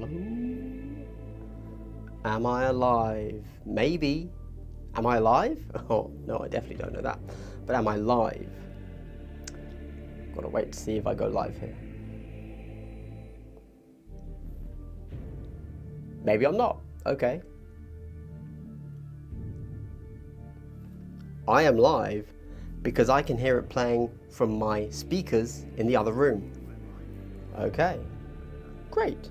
Hello? Am I alive? Maybe. Am I alive? Oh, no, I definitely don't know that. But am I live? Gotta wait to see if I go live here. Maybe I'm not. Okay. I am live because I can hear it playing from my speakers in the other room. Okay. Great.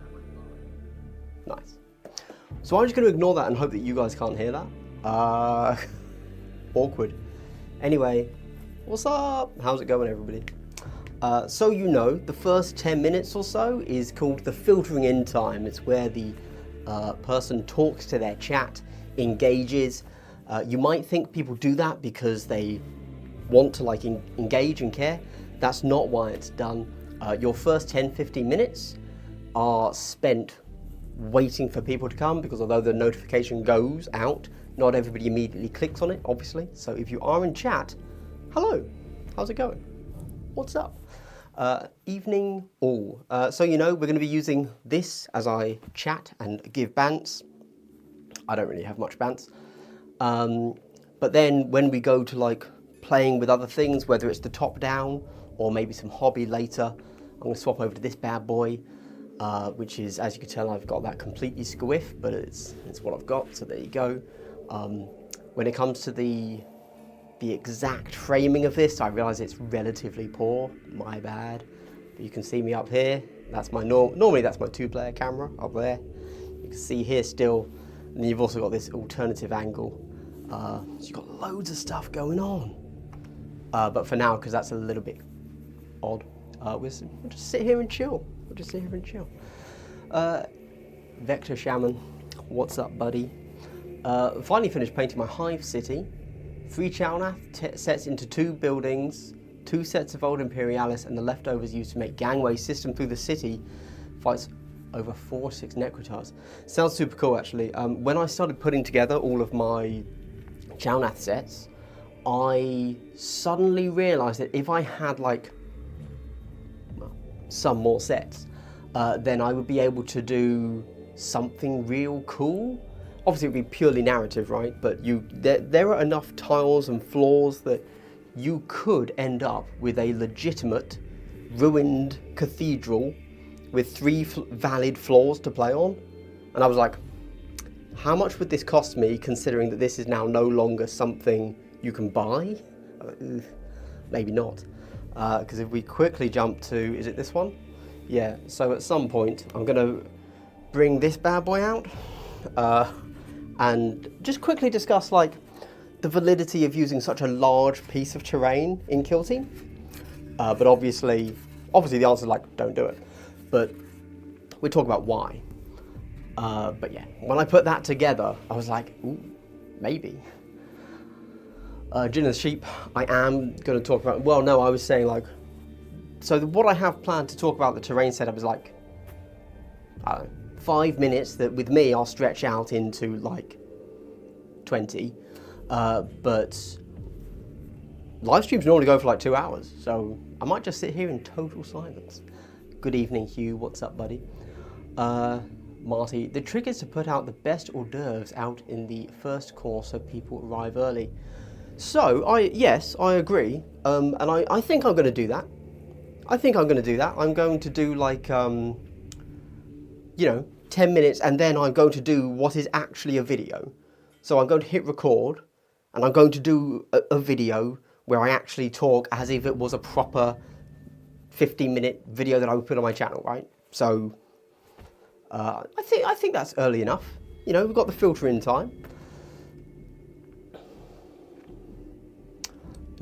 Nice. So I'm just going to ignore that and hope that you guys can't hear that. Awkward. Anyway, what's up? How's it going, everybody? So you know, the first 10 minutes or so is called the filtering in time. It's where the person talks to their chat, engages. You might think people do that because they want to like engage and care. That's not why it's done. Your first 10-15 minutes are spent waiting for people to come, because although the notification goes out, not everybody immediately clicks on it, obviously. So if you are in chat, hello, how's it going? What's up? Evening all. So you know, we're going to be using this as I chat and give bants. I don't really have much bants. But then when we go to like playing with other things, whether it's the top down or maybe some hobby later, I'm going to swap over to this bad boy, which is, as you can tell, I've got that completely squiff, but it's what I've got, so there you go. When it comes to the exact framing of this, I realise it's relatively poor, my bad. But you can see me up here, that's my normally that's my 2-player camera up there. You can see here still, and then you've also got this alternative angle. So you've got loads of stuff going on. But for now, because that's a little bit odd, we'll just sit here and chill. We'll just sit here and chill. Vector Shaman, what's up, buddy? Finally finished painting my hive city. 3 Chalnath sets into 2 buildings, 2 sets of old Imperialis, and the leftovers used to make gangway system through the city. Fights over 4 or 6 Necrotars. Sounds super cool, actually. When I started putting together all of my Chalnath sets, I suddenly realised that if I had like some more sets, then I would be able to do something real cool. Obviously it would be purely narrative, right? But there are enough tiles and floors that you could end up with a legitimate ruined cathedral with 3 valid floors to play on. And I was like, how much would this cost me, considering that this is now no longer something you can buy? Maybe not. Because if we quickly jump to, is it this one? Yeah, so at some point I'm gonna bring this bad boy out and just quickly discuss like the validity of using such a large piece of terrain in Kill Team. But obviously the answer is like, don't do it. But we talk about why. But yeah, when I put that together, I was like, ooh, maybe. Gin and the Sheep, I am going to talk about, well, no, I was saying like, so what I have planned to talk about the terrain setup is like, I don't know, 5 minutes that with me I'll stretch out into like 20, but live streams normally go for like 2 hours, so I might just sit here in total silence. Good evening, Hugh, what's up, buddy? Marty, the trick is to put out the best hors d'oeuvres out in the first course so people arrive early. So, yes, I agree, and I think I'm going to do that. I'm going to do like, you know, 10 minutes, and then I'm going to do what is actually a video. So I'm going to hit record, and I'm going to do a video where I actually talk as if it was a proper 15-minute video that I would put on my channel, right? So, I think that's early enough. You know, we've got the filter in time.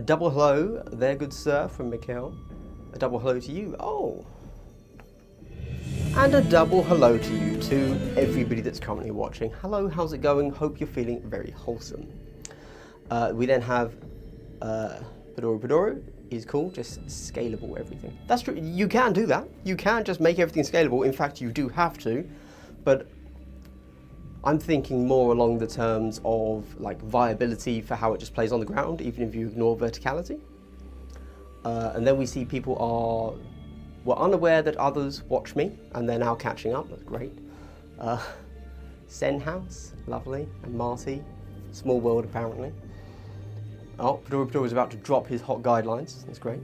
Double hello there, good sir, from Mikhail. A double hello to you. Oh. And a double hello to you, to everybody that's currently watching. Hello, how's it going? Hope you're feeling very wholesome. We then have Padoru is cool, just scalable everything. That's true, you can do that. You can just make everything scalable. In fact, you do have to, but I'm thinking more along the terms of like viability for how it just plays on the ground, even if you ignore verticality. And then we see people were unaware that others watch me, and they're now catching up. That's great. Sen House, lovely, and Marty, small world apparently. Oh, Fedora is about to drop his hot guidelines, that's great.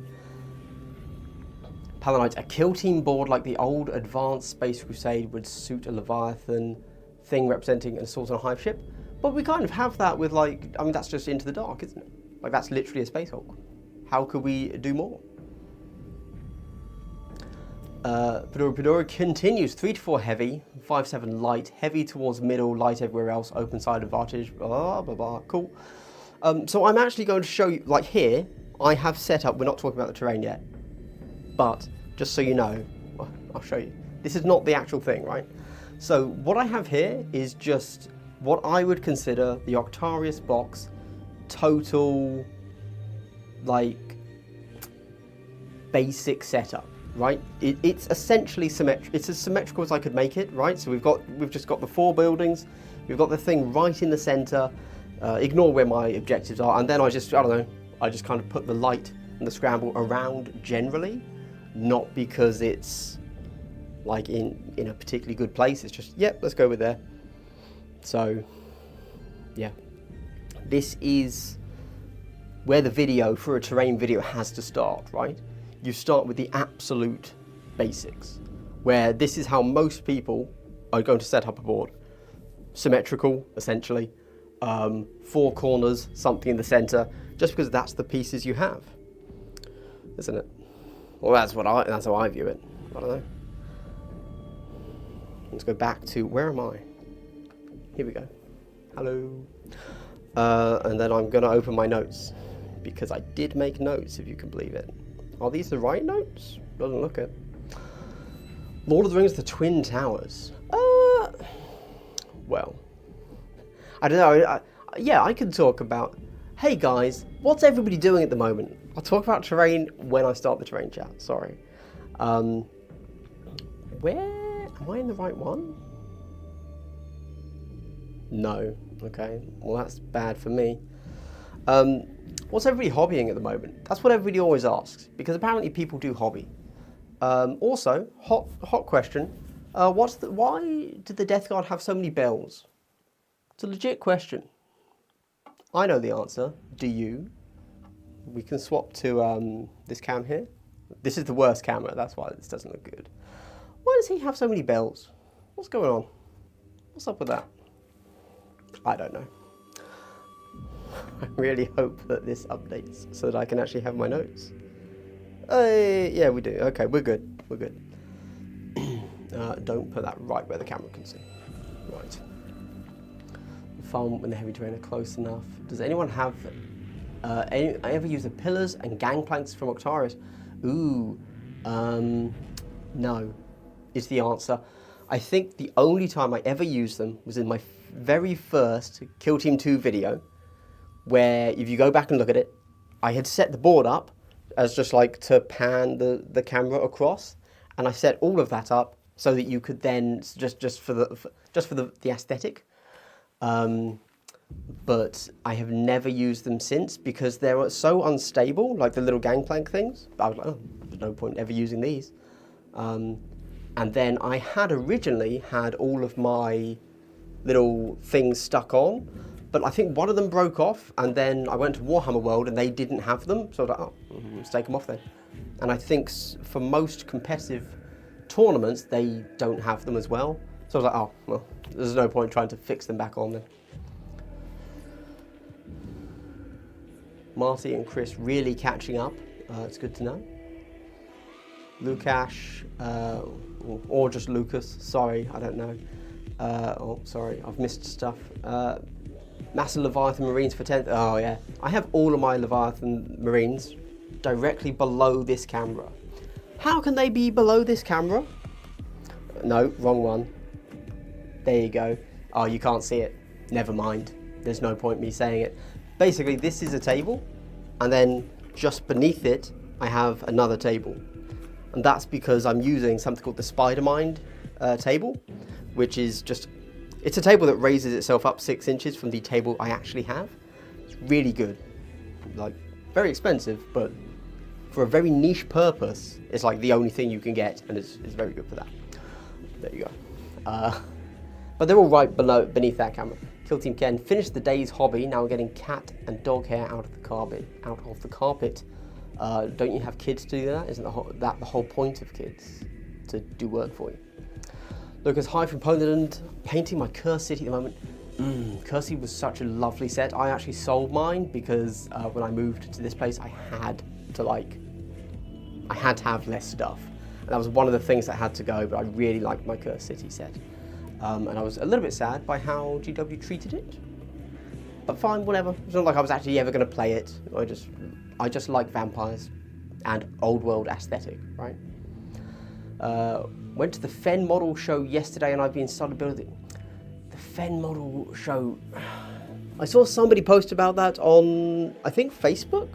Paladinites, a kill team board like the old advanced Space Crusade would suit a Leviathan thing representing an assault on a hive ship. But we kind of have that with like, I mean that's just Into the Dark, isn't it? Like that's literally a Space Hulk. How could we do more? Fedora continues 3 to 4 heavy, 5-7 light, heavy towards middle, light everywhere else, open side advantage, blah, blah, blah, cool. So I'm actually going to show you, like here, I have set up, we're not talking about the terrain yet, but just so you know, I'll show you. This is not the actual thing, right? So what I have here is just what I would consider the Octarius box total, like, basic setup. Right, it's essentially symmetrical. It's as symmetrical as I could make it. Right, so we've just got the 4 buildings, we've got the thing right in the center. Ignore where my objectives are, and then I don't know. I just kind of put the light and the scramble around generally, not because it's like in a particularly good place. It's just yep, let's go with there. So yeah, this is where the video for a terrain video has to start. Right. You start with the absolute basics, where this is how most people are going to set up a board. Symmetrical, essentially, 4 corners, something in the center, just because that's the pieces you have, isn't it? Well, that's how I view it. I don't know. Let's go back to, where am I? Here we go. Hello. And then I'm gonna open my notes, because I did make notes, if you can believe it. Are these the right notes? Doesn't look it. Lord of the Rings, the Twin Towers. Well, I don't know. Yeah, I could talk about, hey guys, what's everybody doing at the moment? I'll talk about terrain when I start the terrain chat, sorry. Where, am I in the right one? No, okay, well that's bad for me. What's everybody hobbying at the moment? That's what everybody always asks, because apparently people do hobby. Also, hot question, why did the Death Guard have so many bells? It's a legit question. I know the answer, do you? We can swap to this cam here. This is the worst camera, that's why this doesn't look good. Why does he have so many bells? What's going on? What's up with that? I don't know. I really hope that this updates so that I can actually have my notes. Yeah, we do. Okay, we're good. We're good. Don't put that right where the camera can see. Right. Fun when the heavy terrain are close enough. Does anyone have... I ever use the pillars and gangplanks from Octarius? Ooh. No, is the answer. I think the only time I ever used them was in my very first Kill Team 2 video, where if you go back and look at it, I had set the board up as just like to pan the camera across, and I set all of that up so that you could then just for the aesthetic. But I have never used them since because they were so unstable, like the little gangplank things. I was like, oh, there's no point ever using these. And then I had originally had all of my little things stuck on, but I think one of them broke off, and then I went to Warhammer World and they didn't have them, so I was like, oh, let's take them off then. And I think for most competitive tournaments, they don't have them as well. So I was like, oh, well, there's no point trying to fix them back on then. Marty and Chris really catching up. It's good to know. Lukash, or just Lucas, sorry, I don't know. Oh, sorry, I've missed stuff. Massive Leviathan Marines for 10th. Oh yeah, I have all of my Leviathan Marines directly below this camera. How can they be below this camera? No, wrong one. There you go. Oh, you can't see it. Never mind. There's no point me saying it. Basically, this is a table, and then just beneath it, I have another table. And that's because I'm using something called the Spider-Mind table, which is just, it's a table that raises itself up 6 inches from the table I actually have. It's really good. Like, very expensive, but for a very niche purpose, it's like the only thing you can get, and it's very good for that. There you go. but they're all right beneath that camera. Killteam Ken finished the day's hobby, now getting cat and dog hair out of the carpet. Don't you have kids to do that? Isn't that the whole point of kids? To do work for you. Lucas, hi from Poland, painting my Curse City at the moment. Curse City was such a lovely set. I actually sold mine because when I moved to this place, I had to have less stuff. And that was one of the things that had to go, but I really liked my Curse City set. And I was a little bit sad by how GW treated it. But fine, whatever. It's not like I was actually ever going to play it. I just like vampires and old world aesthetic, right? Went to the Fen model show yesterday and I've been started building. The Fen model show, I saw somebody post about that on, I think, Facebook?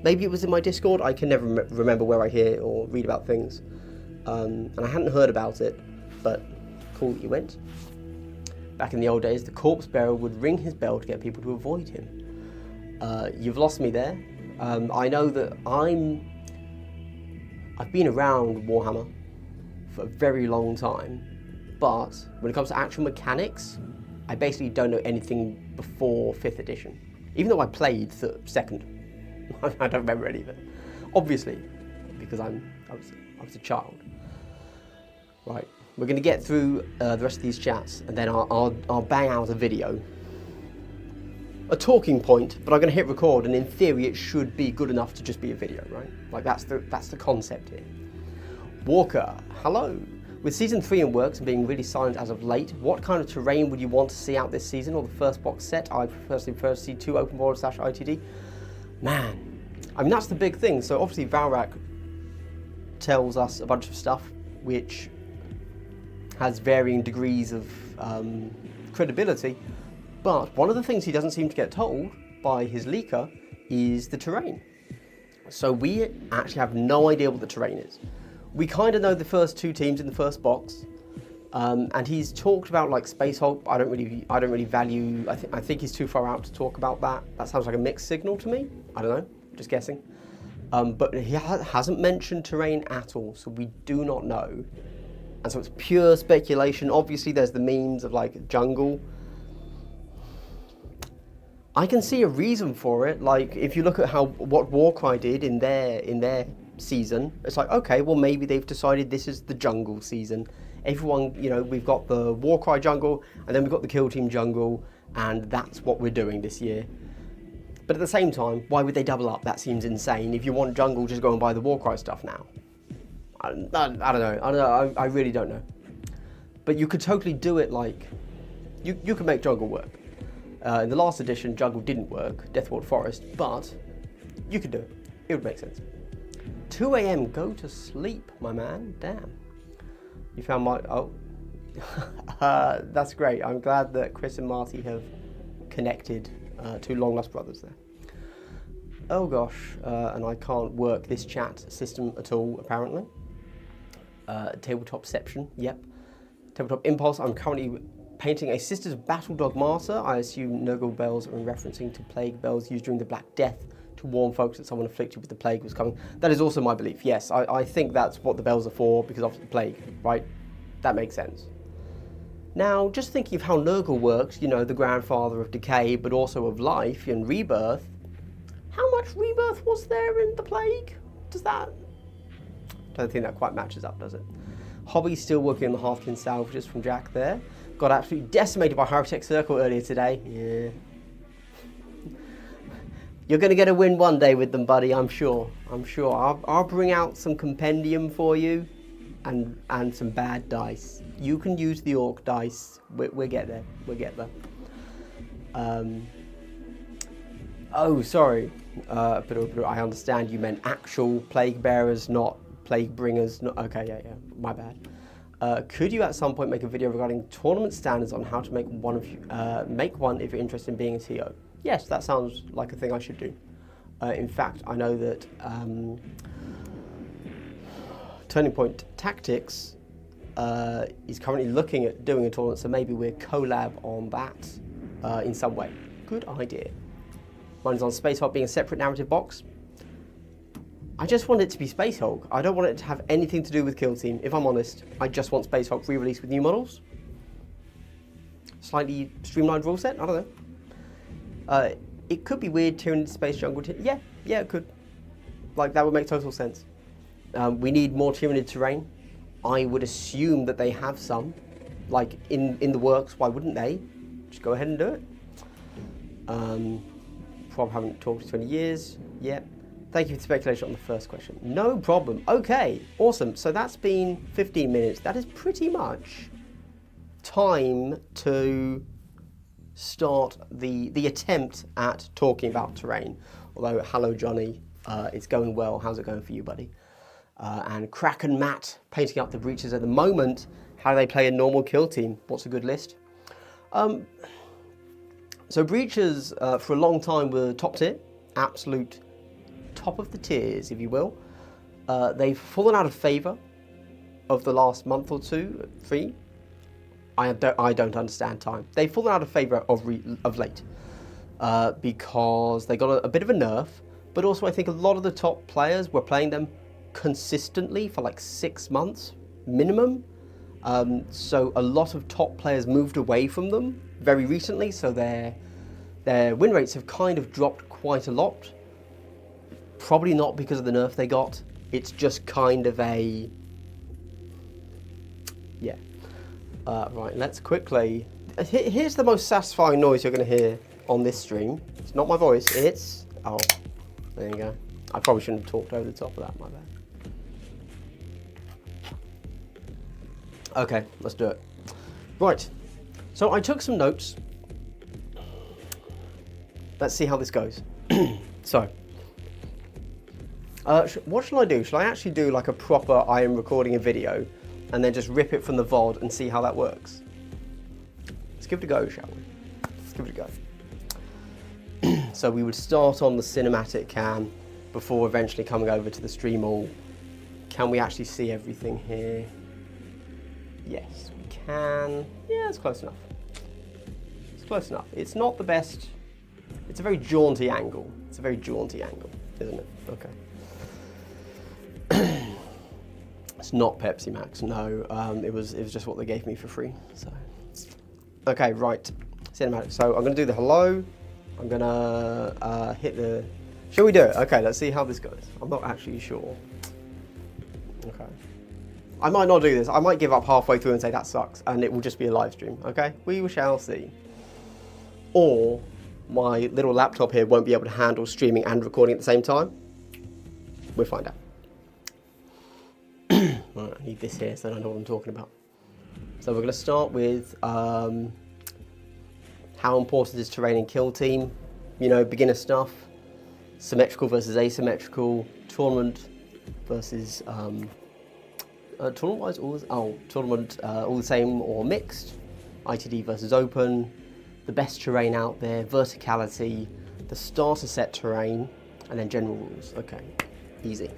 Maybe it was in my Discord. I can never remember where I hear or read about things. And I hadn't heard about it, but cool that you went. Back in the old days, the corpse bearer would ring his bell to get people to avoid him. You've lost me there. I know that I've been around Warhammer for a very long time, but when it comes to actual mechanics, I basically don't know anything before 5th edition. Even though I played the 2nd, I don't remember any of it. Obviously, because I was a child. Right, we're going to get through the rest of these chats, and then I'll bang out a video. A talking point, but I'm going to hit record, and in theory it should be good enough to just be a video, right? Like that's the concept here. Walker, hello. With Season 3 in works and being really silent as of late, what kind of terrain would you want to see out this season, or the first box set? I personally prefer to see 2 open world / ITD. Man, I mean that's the big thing. So obviously Valrak tells us a bunch of stuff which has varying degrees of credibility, but one of the things he doesn't seem to get told by his leaker is the terrain. So we actually have no idea what the terrain is. We kind of know the first 2 teams in the first box, and he's talked about like Space Hulk. I don't really value. I think he's too far out to talk about that. That sounds like a mixed signal to me. I don't know, just guessing. But he hasn't mentioned terrain at all, so we do not know. And so it's pure speculation. Obviously, there's the memes of like jungle. I can see a reason for it. Like if you look at what Warcry did in their season, it's like, okay, well maybe they've decided this is the jungle season. Everyone, you know, we've got the Warcry jungle and then we've got the Kill Team jungle, and that's what we're doing this year. But at the same time, why would they double up? That seems insane. If you want jungle, just go and buy the Warcry stuff now. I don't know. I really don't know. But you could totally do it like, you could make jungle work. In the last edition, jungle didn't work, Deathward Forest, but you could do it. It would make sense. 2 AM, go to sleep, my man. Damn. You found my, oh. That's great. I'm glad that Chris and Marty have connected, 2 long lost brothers there. Oh gosh, and I can't work this chat system at all, apparently. Tabletopception, yep. Tabletop Impulse, I'm currently painting a Sisters of Battle Dog Martyr. I assume Nurgle bells are referencing to plague bells used during the Black Death to warn folks that someone afflicted with the plague was coming. That is also my belief, yes. I think that's what the bells are for, because of the plague, right? That makes sense. Now, just thinking of how Nurgle works, you know, the grandfather of decay, but also of life and rebirth, how much rebirth was there in the plague? Does that... Don't think that quite matches up, does it? Hobby still working on the Halfkin salvages from Jack there. Got absolutely decimated by Hyrotech Circle earlier today. Yeah. You're going to get a win one day with them, buddy, I'm sure. I'm sure. I'll bring out some compendium for you and some bad dice. You can use the orc dice. We'll get there. We'll get there. Oh, sorry. But I understand you meant actual plague bearers, not plague bringers. Not, okay, yeah. My bad. Could you at some point make a video regarding tournament standards on how to make one if you're interested in being a TO? Yes, that sounds like a thing I should do. In fact, I know that Turning Point Tactics is currently looking at doing a tournament, so maybe we'll collab on that in some way. Good idea. Mine's on Space Hulk being a separate narrative box. I just want it to be Space Hulk. I don't want it to have anything to do with Kill Team. If I'm honest, I just want Space Hulk re-released with new models. slightly streamlined rule set. I don't know. It could be weird, Tyranid space jungle. Yeah, it could. Like, that would make total sense. We need more Tyranid terrain. I would assume that they have some, like in the works. Why wouldn't they? Just go ahead and do it. Probably haven't talked to 20 years yet. Thank you for the speculation on the first question. No problem. Okay, awesome. So that's been 15 minutes. That is pretty much time to start the attempt at talking about terrain. Although, hello Johnny, it's going well. How's it going for you, buddy? And Crack and Matt painting up the breaches at the moment. How do they play a normal kill team? What's a good list? So breaches for a long time were top tier, absolute top of the tiers, if you will. They've fallen out of favour of the last month or two, 3. I don't understand time. They've fallen out of favour of late because they got a bit of a nerf, but also I think a lot of the top players were playing them consistently for like 6 months minimum. So a lot of top players moved away from them very recently, so their win rates have kind of dropped quite a lot. Probably not because of the nerf they got. It's just kind of a... yeah. Right, let's quickly... Here's the most satisfying noise you're going to hear on this stream. It's not my voice, it's... oh, there you go. I probably shouldn't have talked over the top of that, my bad. Okay, let's do it. Right, so I took some notes. Let's see how this goes. So, what shall I do? Shall I actually do like a proper I am recording a video and then just rip it from the VOD and see how that works? Let's give it a go, shall we? Let's give it a go. So we would start on the cinematic cam before eventually coming over to the stream all. Can we actually see everything here? Yes, we can. Yeah, it's close enough. It's close enough. It's not the best. It's a very jaunty angle. It's a very jaunty angle, isn't it? Okay. It's not Pepsi Max, no. It was just what they gave me for free. So, okay, right. Cinematic. So I'm going to do the hello. I'm going to hit the... Shall we do it? Okay, let's see how this goes. I'm not actually sure. Okay. I might not do this. I might give up halfway through and say that sucks, and it will just be a live stream, okay? We shall see. Or my little laptop here won't be able to handle streaming and recording at the same time. We'll find out. Right, I need this here so I know what I'm talking about. So we're going to start with how important is terrain in kill team, you know, beginner stuff, symmetrical versus asymmetrical, tournament versus tournament-wise, tournament all the same or mixed, ITD versus open, the best terrain out there, verticality, the starter set terrain, and then general rules. Okay, easy.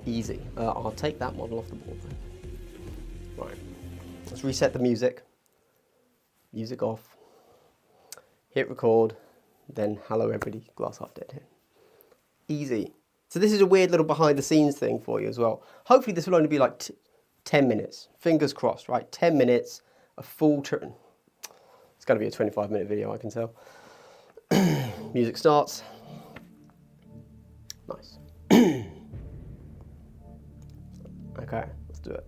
Easy. I'll take that model off the board then. Right, let's reset the music. Music off. Hit record, then hello everybody, glass half dead here. Easy. So this is a weird little behind the scenes thing for you as well. Hopefully this will only be like 10 minutes. Fingers crossed, right? 10 minutes, a full turn. It's going to be a 25-minute video, I can tell. Music starts. Nice. Okay, let's do it.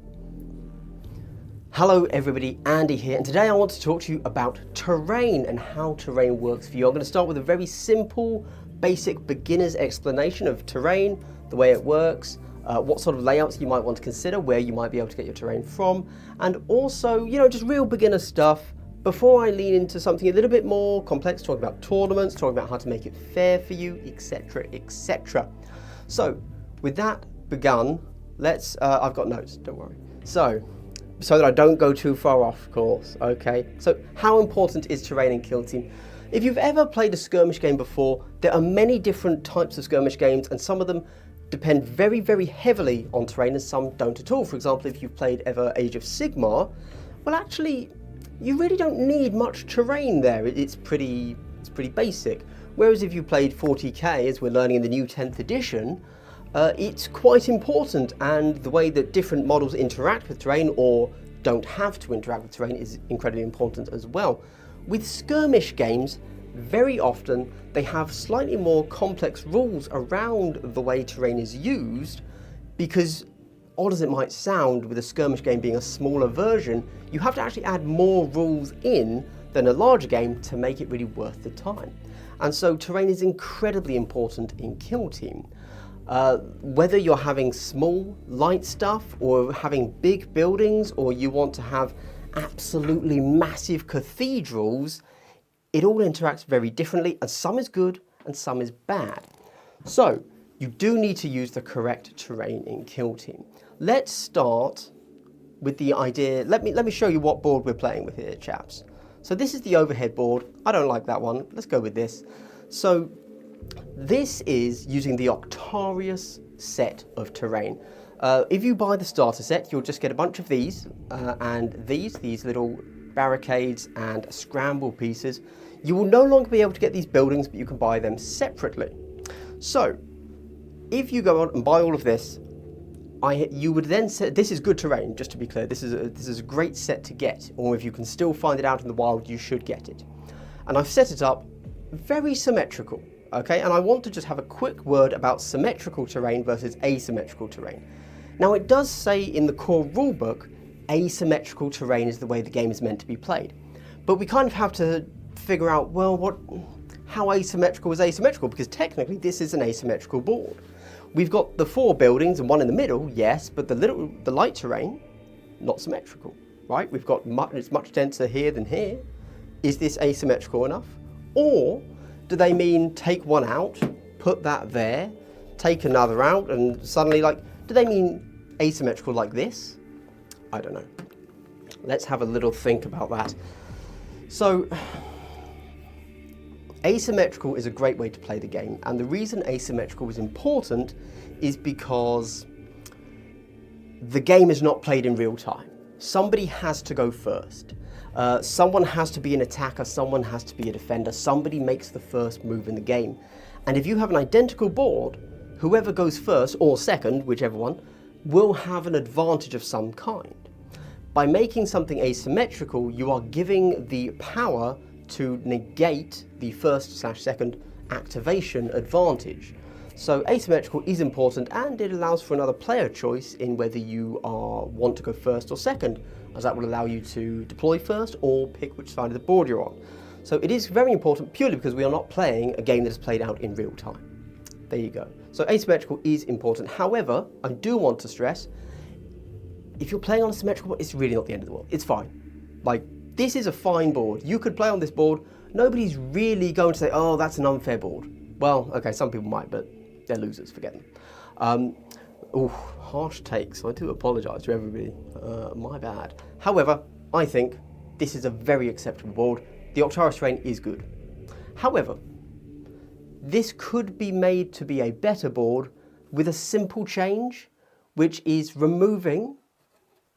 Hello everybody, Andy here, and today I want to talk to you about terrain and how terrain works for you. I'm going to start with a very simple, basic beginner's explanation of terrain, the way it works, what sort of layouts you might want to consider, where you might be able to get your terrain from, and also, you know, just real beginner stuff before I lean into something a little bit more complex, talking about tournaments, talking about how to make it fair for you, etc, etc. So, with that begun, let's, I've got notes, don't worry. So that I don't go too far off course, okay? So, how important is terrain in kill team? If you've ever played a skirmish game before, there are many different types of skirmish games, and some of them depend very, very heavily on terrain and some don't at all. For example, if you've played ever Age of Sigmar, well actually, you really don't need much terrain there. It's pretty basic. Whereas if you played 40k, as we're learning in the new 10th edition, it's quite important, and the way that different models interact with terrain or don't have to interact with terrain is incredibly important as well. With skirmish games, very often they have slightly more complex rules around the way terrain is used, because odd as it might sound, with a skirmish game being a smaller version, you have to actually add more rules in than a larger game to make it really worth the time. And so terrain is incredibly important in Kill Team. Whether you're having small, light stuff, or having big buildings, or you want to have absolutely massive cathedrals, it all interacts very differently, and some is good and some is bad. So you do need to use the correct terrain in Kill Team. Let's start with the idea. Let me show you what board we're playing with here, chaps. So this is the overhead board. I don't like that one. Let's go with this. So this is using the Octarius set of terrain. If you buy the starter set, you'll just get a bunch of these and these little barricades and scramble pieces. You will no longer be able to get these buildings, but you can buy them separately. So if you go out and buy all of this, you would then set, this is good terrain, just to be clear, this is a great set to get, or if you can still find it out in the wild, you should get it. And I've set it up very symmetrical, okay? And I want to just have a quick word about symmetrical terrain versus asymmetrical terrain. Now it does say in the core rulebook, asymmetrical terrain is the way the game is meant to be played. But we kind of have to figure out, well, how asymmetrical is asymmetrical? Because technically this is an asymmetrical board. We've got the 4 buildings and one in the middle, yes, but the light terrain, not symmetrical, right? We've got it's much denser here than here. Is this asymmetrical enough? Or do they mean take one out, put that there, take another out, and suddenly, like, do they mean asymmetrical like this? I don't know. Let's have a little think about that. So, asymmetrical is a great way to play the game, and the reason asymmetrical is important is because the game is not played in real time. Somebody has to go first. Someone has to be an attacker, someone has to be a defender, somebody makes the first move in the game. And if you have an identical board, whoever goes first, or second, whichever one, will have an advantage of some kind. By making something asymmetrical, you are giving the power to negate the first/second activation advantage. So asymmetrical is important, and it allows for another player choice in whether you want to go first or second, as that will allow you to deploy first or pick which side of the board you're on. So it is very important purely because we are not playing a game that is played out in real time. There you go. So asymmetrical is important. However, I do want to stress, if you're playing on a symmetrical board, it's really not the end of the world. It's fine. Like, this is a fine board. You could play on this board. Nobody's really going to say, oh, that's an unfair board. Well, okay, some people might, but they're losers, forget them. Harsh takes. I do apologise to everybody. My bad. However, I think this is a very acceptable board. The Octarius terrain is good. However, this could be made to be a better board with a simple change, which is removing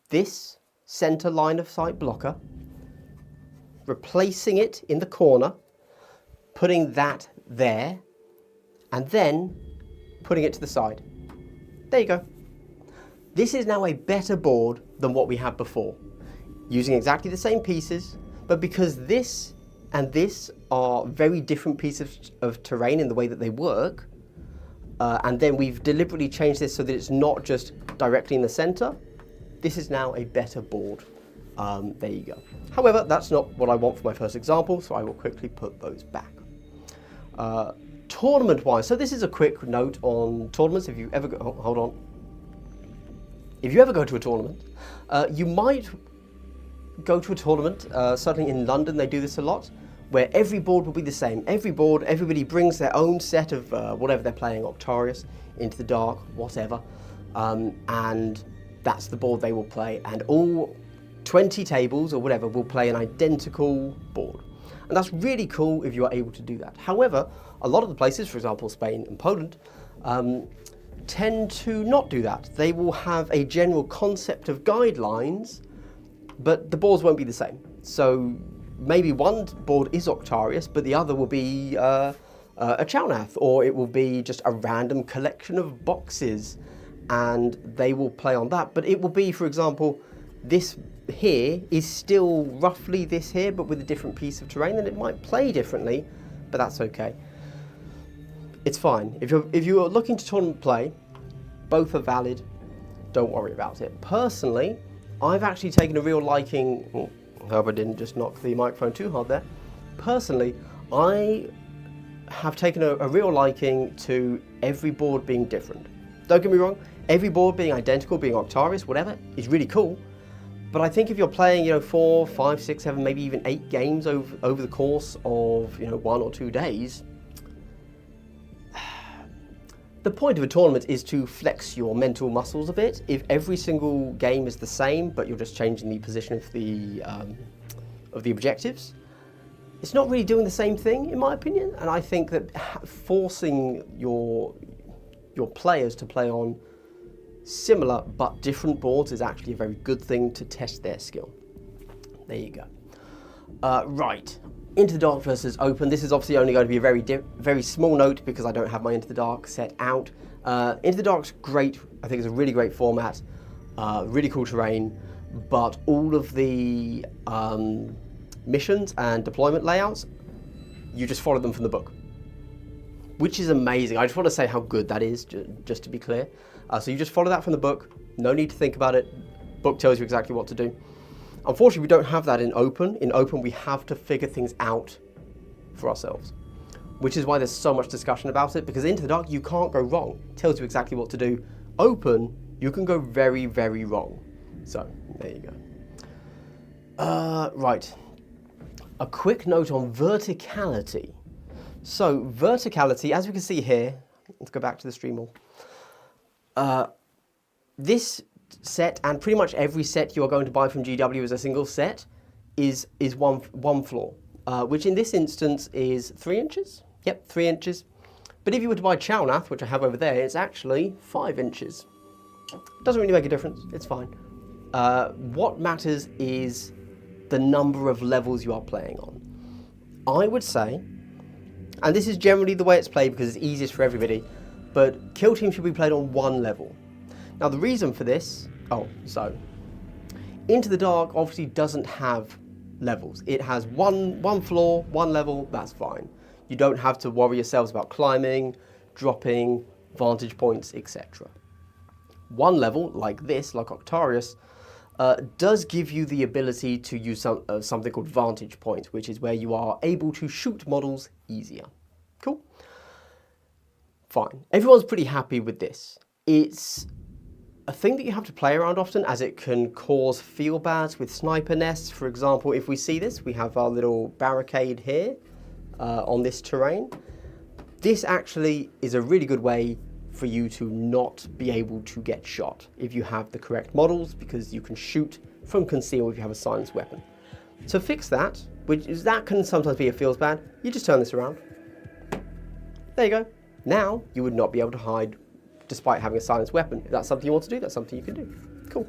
this centre line of sight blocker, replacing it in the corner, putting that there, and then putting it to the side. There you go. This is now a better board than what we had before, using exactly the same pieces, but because this and this are very different pieces of terrain in the way that they work, and then we've deliberately changed this so that it's not just directly in the center, this is now a better board. There you go. However, that's not what I want for my first example, so I will quickly put those back. Tournament-wise, so this is a quick note on tournaments. If you ever go, hold on. If you ever go to a tournament, you might go to a tournament, certainly in London they do this a lot, where every board will be the same. Every board, everybody brings their own set of whatever they're playing, Octarius, Into the Dark, whatever, and that's the board they will play, and all 20 tables or whatever will play an identical board. And that's really cool if you are able to do that. However, a lot of the places, for example Spain and Poland, tend to not do that. They will have a general concept of guidelines, but the boards won't be the same. So maybe one board is Octarius, but the other will be a Chownath, or it will be just a random collection of boxes, and they will play on that. But it will be, for example, this here is still roughly this here, but with a different piece of terrain, then it might play differently, but that's okay. It's fine. If you're looking to tournament play, both are valid. Don't worry about it. Personally, I've actually taken a real liking. I hope I didn't just knock the microphone too hard there. Personally, I have taken a real liking to every board being different. Don't get me wrong, every board being identical, being Octarius, whatever, is really cool. But I think if you're playing, 4, 5, 6, 7, maybe even 8 games over the course of, 1 or 2 days, the point of a tournament is to flex your mental muscles a bit. If every single game is the same, but you're just changing the position of the objectives, it's not really doing the same thing, in my opinion. And I think that forcing your players to play on similar but different boards is actually a very good thing to test their skill. There you go. Right, Into the Dark versus Open. This is obviously only going to be a very small note because I don't have my Into the Dark set out. Into the Dark's great. I think it's a really great format, really cool terrain, but all of the missions and deployment layouts, you just follow them from the book, which is amazing. I just want to say how good that is, just to be clear. So you just follow that from the book, no need to think about it. Book tells you exactly what to do. Unfortunately, we don't have that in Open. In Open, we have to figure things out for ourselves, which is why there's so much discussion about it, because Into the Dark, you can't go wrong. It tells you exactly what to do. Open, you can go very, very wrong. So, there you go. Right. A quick note on verticality. So, verticality, as we can see here, let's go back to the stream all. This set, and pretty much every set you are going to buy from GW as a single set, is one floor, which in this instance is 3 inches. Yep, 3 inches. But if you were to buy Chownath, which I have over there, it's actually 5 inches. Doesn't really make a difference, it's fine. What matters is the number of levels you are playing on. I would say, and this is generally the way it's played because it's easiest for everybody, but Kill Team should be played on 1 level. Now the reason for this, Into the Dark obviously doesn't have levels. It has one floor, 1 level, that's fine. You don't have to worry yourselves about climbing, dropping, vantage points, etc. 1 level, like this, like Octarius, does give you the ability to use something called vantage points, which is where you are able to shoot models easier. Cool? Fine. Everyone's pretty happy with this. It's a thing that you have to play around often, as it can cause feel bads with sniper nests. For example, if we see this, we have our little barricade here on this terrain. This actually is a really good way for you to not be able to get shot if you have the correct models, because you can shoot from conceal if you have a silenced weapon. To fix that, that can sometimes be a feels bad, you just turn this around. There you go. Now you would not be able to hide despite having a silenced weapon. If that's something you want to do, that's something you can do. Cool.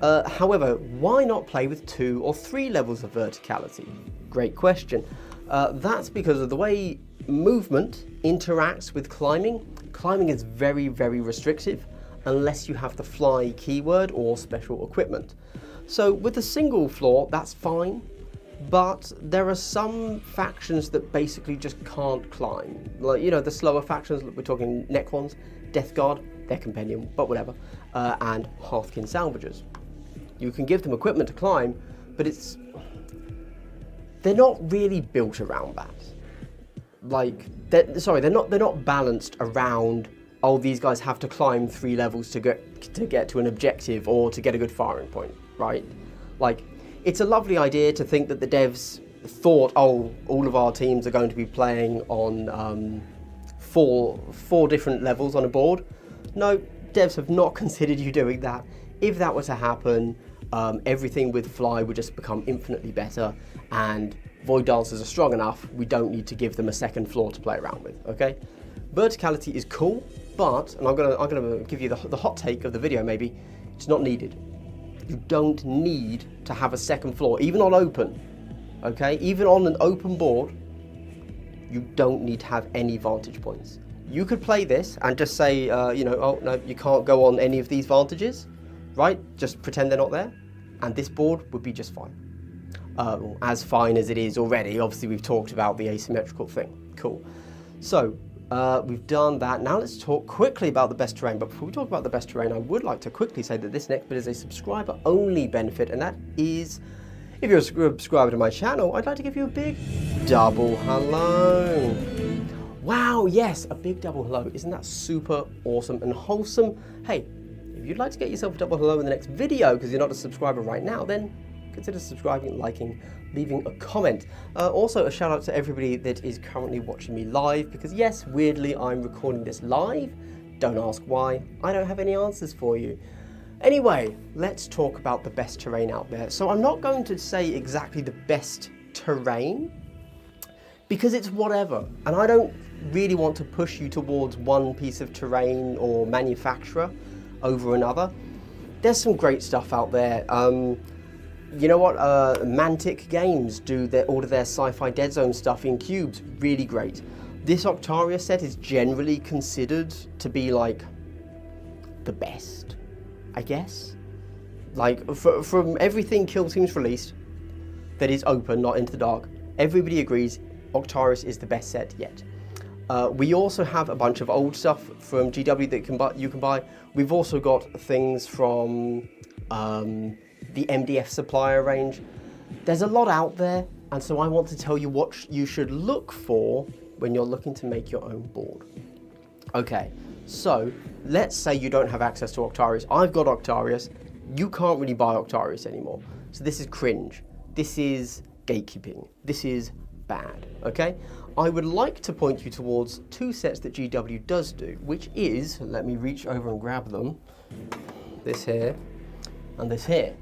However, why not play with 2 or 3 levels of verticality? Great question. That's because of the way movement interacts with climbing. Climbing is very, very restrictive unless you have the fly keyword or special equipment. So with a single floor, that's fine, but there are some factions that basically just can't climb. Like, the slower factions, we're talking Necrons, Death Guard, their compendium, but whatever, and Hearthkin Salvagers. You can give them equipment to climb, but they're not really built around that. Like, they're not balanced around, oh, these guys have to climb 3 levels to get to an objective or to get a good firing point, right? Like, it's a lovely idea to think that the devs thought, oh, all of our teams are going to be playing on 4 different levels on a board. No, devs have not considered you doing that. If that were to happen, everything with fly would just become infinitely better, and Void Dancers are strong enough, we don't need to give them a second floor to play around with, okay? Verticality is cool, but, and I'm gonna give you the hot take of the video maybe, it's not needed. You don't need to have a second floor, even on open, okay? Even on an open board, you don't need to have any vantage points. You could play this and just say, oh no, you can't go on any of these vantages, right? Just pretend they're not there. and this board would be just fine. As fine as it is already. Obviously, we've talked about the asymmetrical thing. Cool. So, we've done that. Now let's talk quickly about the best terrain. But before we talk about the best terrain, I would like to quickly say that this next bit is a subscriber-only benefit, and that is, if you're a subscriber to my channel, I'd like to give you a big double hello. Wow, yes, a big double hello. Isn't that super awesome and wholesome? Hey, if you'd like to get yourself a double hello in the next video because you're not a subscriber right now, then consider subscribing, liking, leaving a comment. Also, a shout out to everybody that is currently watching me live, because yes, weirdly, I'm recording this live. Don't ask why. I don't have any answers for you. Anyway, let's talk about the best terrain out there. So I'm not going to say exactly the best terrain, because it's whatever. And I don't really want to push you towards one piece of terrain or manufacturer over another. There's some great stuff out there. You know what? Mantic Games do all of their sci-fi Dead Zone stuff in cubes. Really great. This Octaria set is generally considered to be like the best, I guess. Like from everything Killteam's released that is open, not into the dark, everybody agrees Octarius is the best set yet. We also have a bunch of old stuff from GW that you can buy. We've also got things from the MDF supplier range. There's a lot out there, and so I want to tell you what you should look for when you're looking to make your own board. Okay, so let's say you don't have access to Octarius. I've got Octarius. You can't really buy Octarius anymore. So this is cringe. This is gatekeeping. This is bad, okay? I would like to point you towards two sets that GW does do, which is, let me reach over and grab them, this here and this here.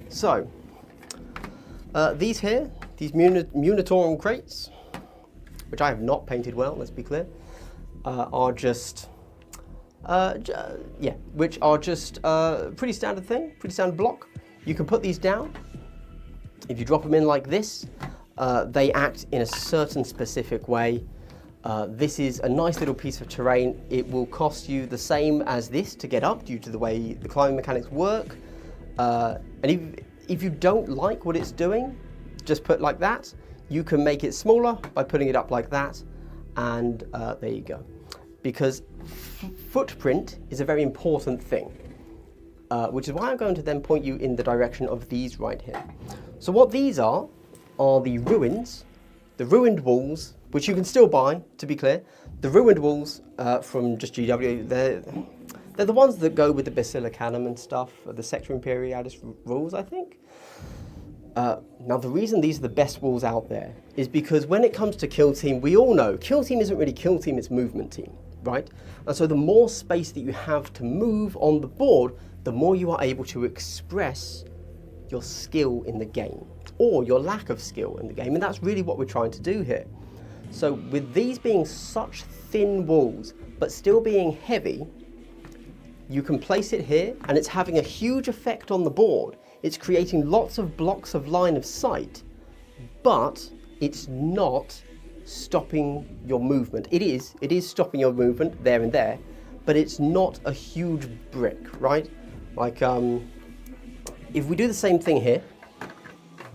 So, these here, these Munitorum crates, which I have not painted well, let's be clear, are just, which are just pretty standard thing, pretty standard block. You can put these down. If you drop them in like this, they act in a certain specific way. This is a nice little piece of terrain. It will cost you the same as this to get up due to the way the climbing mechanics work. And if you don't like what it's doing, just put like that. You can make it smaller by putting it up like that, and there you go. Because footprint is a very important thing, which is why I'm going to then point you in the direction of these right here. So what these are the ruins, the ruined walls, which you can still buy, to be clear. The ruined walls from just GW, they're the ones that go with the Basilicanum and stuff, the Sector Imperialis rules, I think. Now, the reason these are the best walls out there is because when it comes to Kill Team, we all know Kill Team isn't really Kill Team, it's Movement Team, right? And so the more space that you have to move on the board, the more you are able to express your skill in the game, or your lack of skill in the game, and that's really what we're trying to do here. So with these being such thin walls, but still being heavy, you can place it here, and it's having a huge effect on the board. It's creating lots of blocks of line of sight, but it's not stopping your movement. It is stopping your movement there and there, but it's not a huge brick, right? Like, if we do the same thing here,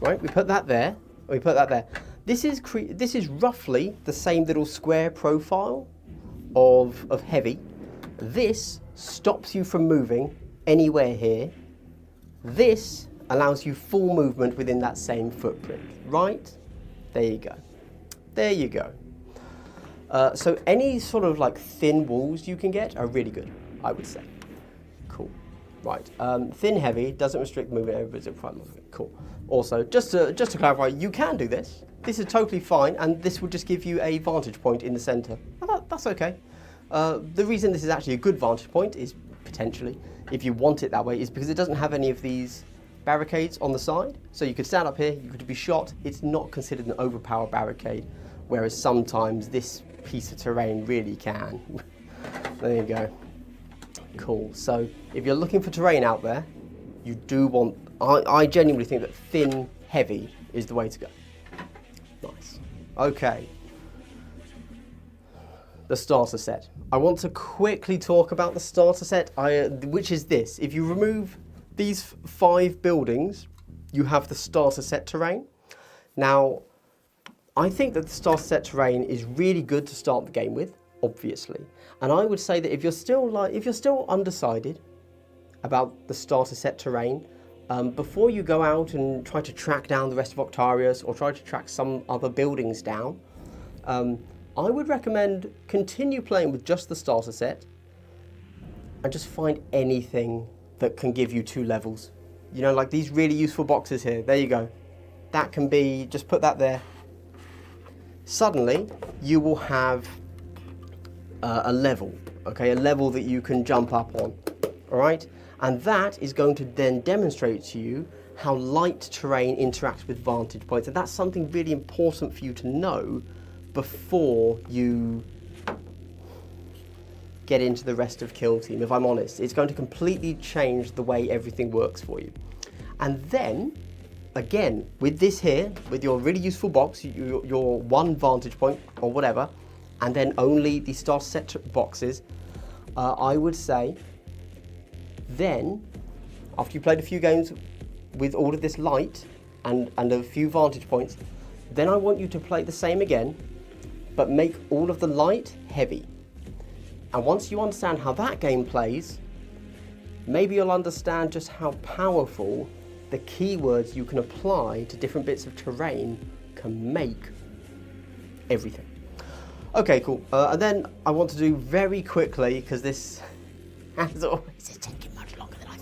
right? We put that there, we put that there. This is roughly the same little square profile of heavy. This stops you from moving anywhere here. This allows you full movement within that same footprint, right? There you go. There you go. So any sort of like thin walls you can get are really good, I would say. Cool. Right. Thin, heavy, doesn't restrict movement. Everybody's at front. Cool. Also, just to clarify, you can do this. This is totally fine, and this will just give you a vantage point in the center. That's okay. The reason this is actually a good vantage point is potentially, if you want it that way, is because it doesn't have any of these barricades on the side. So you could stand up here, you could be shot. It's not considered an overpowered barricade, whereas sometimes this piece of terrain really can. There you go. Cool. So if you're looking for terrain out there, you do want, I genuinely think that thin, heavy is the way to go. Nice. Okay. The starter set. I want to quickly talk about the starter set, which is this. If you remove these 5 buildings you have the starter set terrain. Now, I think that the starter set terrain is really good to start the game with, obviously. And I would say that if you're still undecided about the starter set terrain, before you go out and try to track down the rest of Octarius or try to track some other buildings down, I would recommend continue playing with just the starter set and just find anything that can give you 2 levels. You know, like these really useful boxes here. There you go. That can be, just put that there. Suddenly, you will have a level, okay? A level that you can jump up on, all right? And that is going to then demonstrate to you how light terrain interacts with vantage points. And that's something really important for you to know before you get into the rest of Kill Team, if I'm honest. It's going to completely change the way everything works for you. And then, again, with this here, with your really useful box, your 1 vantage point or whatever, and then only the star set boxes, I would say, then, after you played a few games with all of this light and a few vantage points, then I want you to play the same again, but make all of the light heavy. And once you understand how that game plays, maybe you'll understand just how powerful the keywords you can apply to different bits of terrain can make everything. Okay, cool. And then I want to do very quickly, because this, as always, is taking much longer than I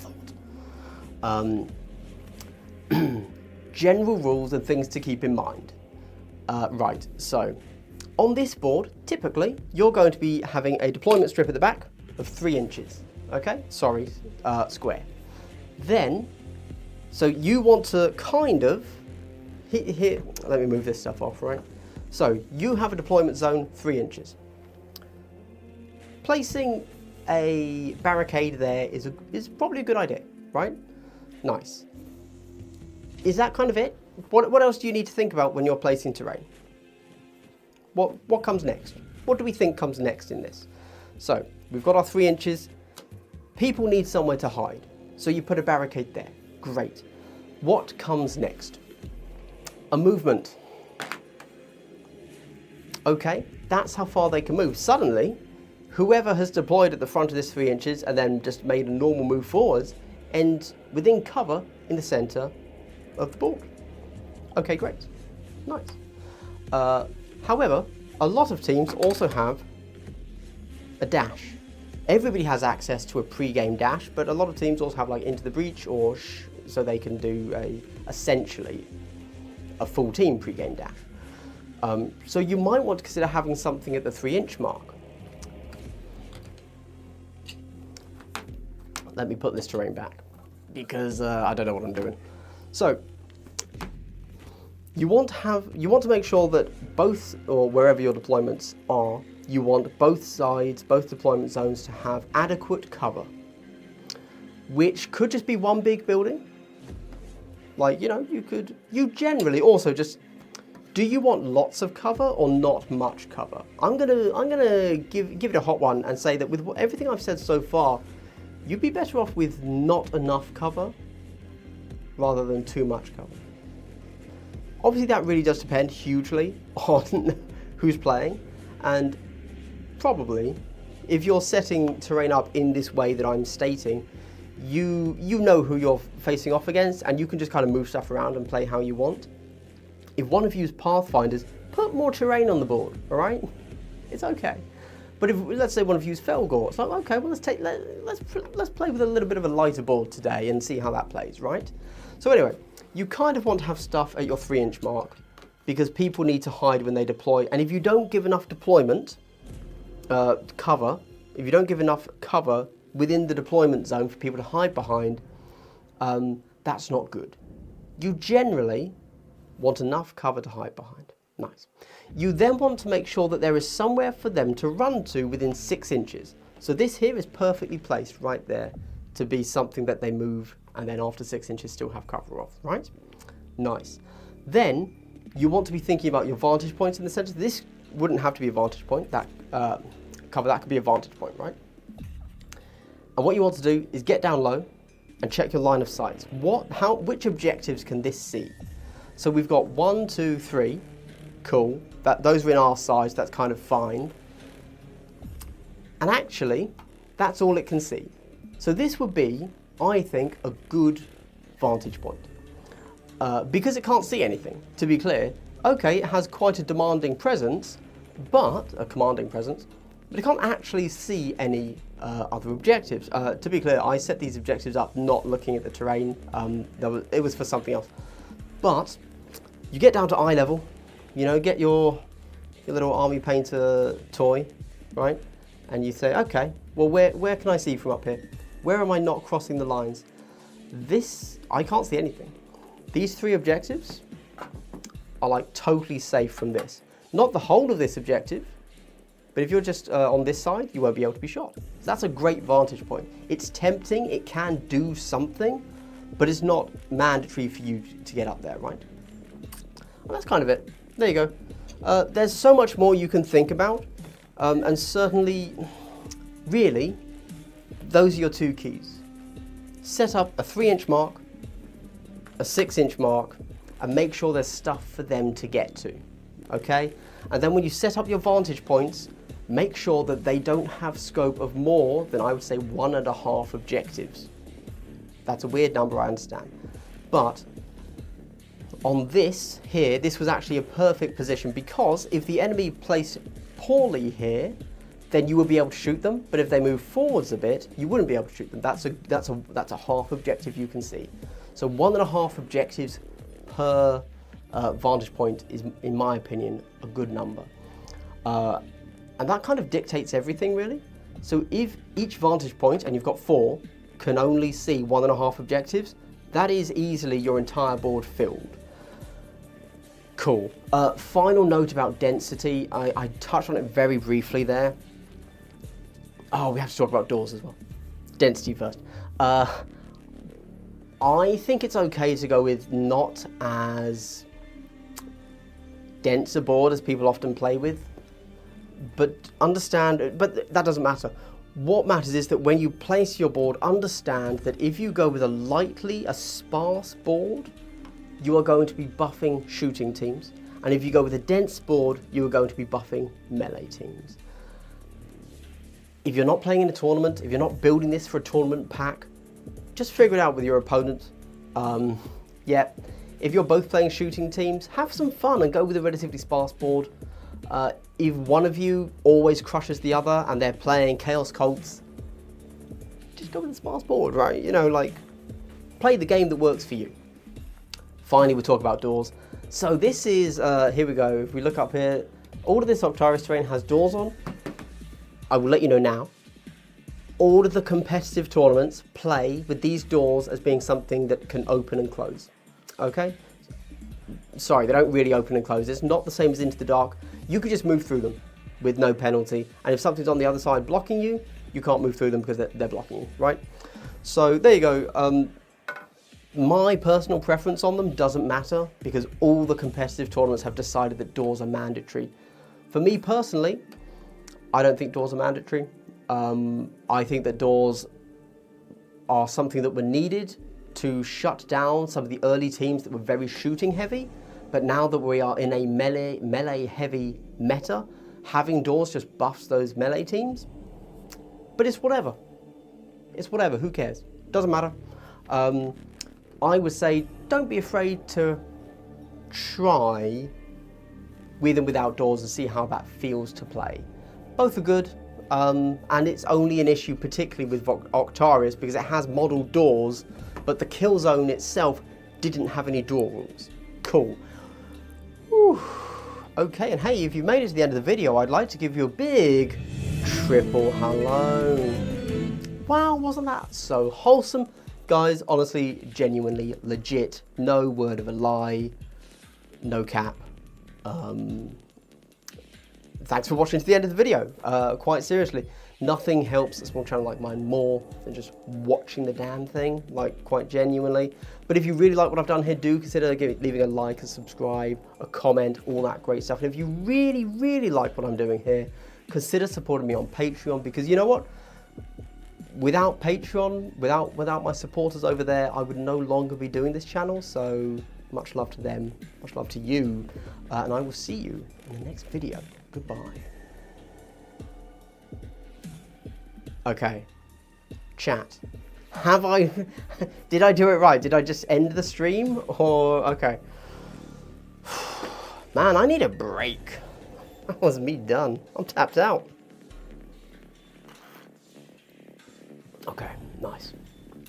thought. General rules and things to keep in mind. Right, so on this board, typically, you're going to be having a deployment strip at the back of 3 inches. Okay, sorry, square. Then, so you want to kind of, here, let me move this stuff off, right? So you have a deployment zone 3 inches. Placing a barricade there is probably a good idea, right? Nice. Is that kind of it? What else do you need to think about when you're placing terrain? What comes next? What do we think comes next in this? So we've got our 3 inches. People need somewhere to hide. So you put a barricade there. Great. What comes next? A movement. Okay, that's how far they can move. Suddenly, whoever has deployed at the front of this 3 inches and then just made a normal move forwards ends within cover in the center of the board. Okay, great. Nice. However, a lot of teams also have a dash. Everybody has access to a pre-game dash, but a lot of teams also have like Into the Breach or so they can do essentially a full team pre-game dash. So you might want to consider having something at the 3-inch mark. Let me put this terrain back because I don't know what I'm doing. So you want to make sure that both, or wherever your deployments are, you want both sides, both deployment zones to have adequate cover, which could just be one big building. Like, you know, you generally also just, do you want lots of cover or not much cover? I'm gonna give it a hot one and say that with everything I've said so far, you'd be better off with not enough cover rather than too much cover. Obviously that really does depend hugely on who's playing, and probably if you're setting terrain up in this way that I'm stating, you know who you're facing off against and you can just kind of move stuff around and play how you want. If one of you's Pathfinders, put more terrain on the board, all right? It's okay. But if, let's say one of you's Felgor, it's like, okay, well let's play with a little bit of a lighter board today and see how that plays, right? So anyway, you kind of want to have stuff at your 3-inch mark because people need to hide when they deploy. And if you don't give enough deployment cover, if you don't give enough cover within the deployment zone for people to hide behind, that's not good. You generally want enough cover to hide behind. Nice. You then want to make sure that there is somewhere for them to run to within 6 inches. So this here is perfectly placed right there to be something that they move and then after 6 inches still have cover off, right? Nice. Then you want to be thinking about your vantage points in the center. This wouldn't have to be a vantage point. That cover, that could be a vantage point, right? And what you want to do is get down low and check your line of sight. Which objectives can this see? So we've got 1, 2, 3. Cool. Those are in our size. That's kind of fine. And actually, that's all it can see. So this would be, I think, a good vantage point. Because it can't see anything, to be clear. Okay, it has quite a demanding presence, a commanding presence, but it can't actually see any other objectives. To be clear, I set these objectives up not looking at the terrain. It was for something else. But you get down to eye level, you know, get your little army painter toy, right? And you say, okay, well, where can I see from up here? Where am I not crossing the lines? I can't see anything. These 3 objectives are like totally safe from this. Not the whole of this objective, but if you're just on this side, you won't be able to be shot. So that's a great vantage point. It's tempting, it can do something, but it's not mandatory for you to get up there, right? Well, that's kind of it. There you go. There's so much more you can think about, and certainly, really, those are your 2 keys. Set up a 3-inch mark, a 6-inch mark, and make sure there's stuff for them to get to, okay? And then when you set up your vantage points, make sure that they don't have scope of more than, I would say, 1.5 objectives. That's a weird number, I understand. But on this here, this was actually a perfect position, because if the enemy placed poorly here, then you would be able to shoot them. But if they move forwards a bit, you wouldn't be able to shoot them. That's a half objective you can see. So 1.5 objectives per vantage point is, in my opinion, a good number. And that kind of dictates everything, really. So if each vantage point, and you've got 4, can only see 1.5 objectives, that is easily your entire board filled. Cool. Final note about density. I touched on it very briefly there. Oh, we have to talk about doors as well. Density first. I think it's okay to go with not as dense a board as people often play with, but that doesn't matter. What matters is that when you place your board, understand that if you go with a sparse board, you are going to be buffing shooting teams. And if you go with a dense board, you are going to be buffing melee teams. If you're not playing in a tournament, if you're not building this for a tournament pack, just figure it out with your opponent. Yeah, if you're both playing shooting teams, have some fun and go with a relatively sparse board. If one of you always crushes the other and they're playing Chaos Cults, just go with a sparse board, right? You know, like, play the game that works for you. Finally, we'll talk about doors. So this is, here we go. If we look up here, all of this Octaris terrain has doors on. I will let you know now. All of the competitive tournaments play with these doors as being something that can open and close. Okay? Sorry, they don't really open and close. It's not the same as Into the Dark. You could just move through them with no penalty. And if something's on the other side blocking you, you can't move through them because they're blocking you, right? So there you go. My personal preference on them doesn't matter because all the competitive tournaments have decided that doors are mandatory. For me personally, I don't think doors are mandatory. I think that doors are something that were needed to shut down some of the early teams that were very shooting heavy. But now that we are in a melee heavy meta, having doors just buffs those melee teams. But it's whatever. It's whatever, who cares? Doesn't matter. I would say don't be afraid to try with and without doors and see how that feels to play. Both are good, and it's only an issue particularly with Octaris because it has modelled doors, but the kill zone itself didn't have any door rules. Cool. Whew. Okay, and hey, if you've made it to the end of the video, I'd like to give you a big triple hello. Wow, wasn't that so wholesome? Guys, honestly, genuinely, legit, no word of a lie, no cap. Thanks for watching to the end of the video. Quite seriously, nothing helps a small channel like mine more than just watching the damn thing, like quite genuinely. But if you really like what I've done here, do consider leaving a like, a subscribe, a comment, all that great stuff. And if you really, really like what I'm doing here, consider supporting me on Patreon because you know what? without Patreon, without my supporters over there, I would no longer be doing this channel. So much love to them, much love to you, and I will see you in the next video. Goodbye. Okay, chat. Have I, did I do it right? Did I just end the stream or, okay. Man, I need a break. That was me done. I'm tapped out. Okay, nice.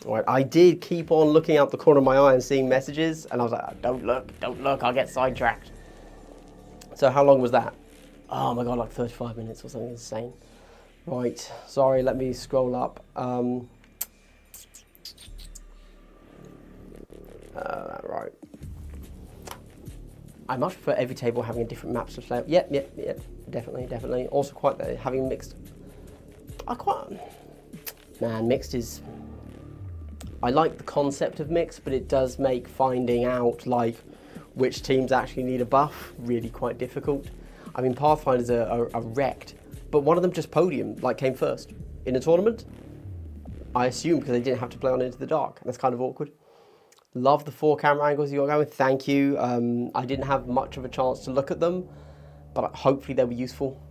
All right, I did keep on looking out the corner of my eye and seeing messages, and I was like, don't look, I'll get sidetracked. So how long was that? Oh my God, like 35 minutes or something insane. Right, sorry, let me scroll up. Right. I much prefer every table having a different map to play. Yep, definitely. Also quite having mixed. Man, mixed is. I like the concept of mixed, but it does make finding out like which teams actually need a buff really quite difficult. I mean, Pathfinders are wrecked, but one of them just podium, like came first in a tournament. I assume because they didn't have to play on Into the Dark. That's kind of awkward. Love the 4 camera angles you got going. Thank you. I didn't have much of a chance to look at them, but hopefully they were useful.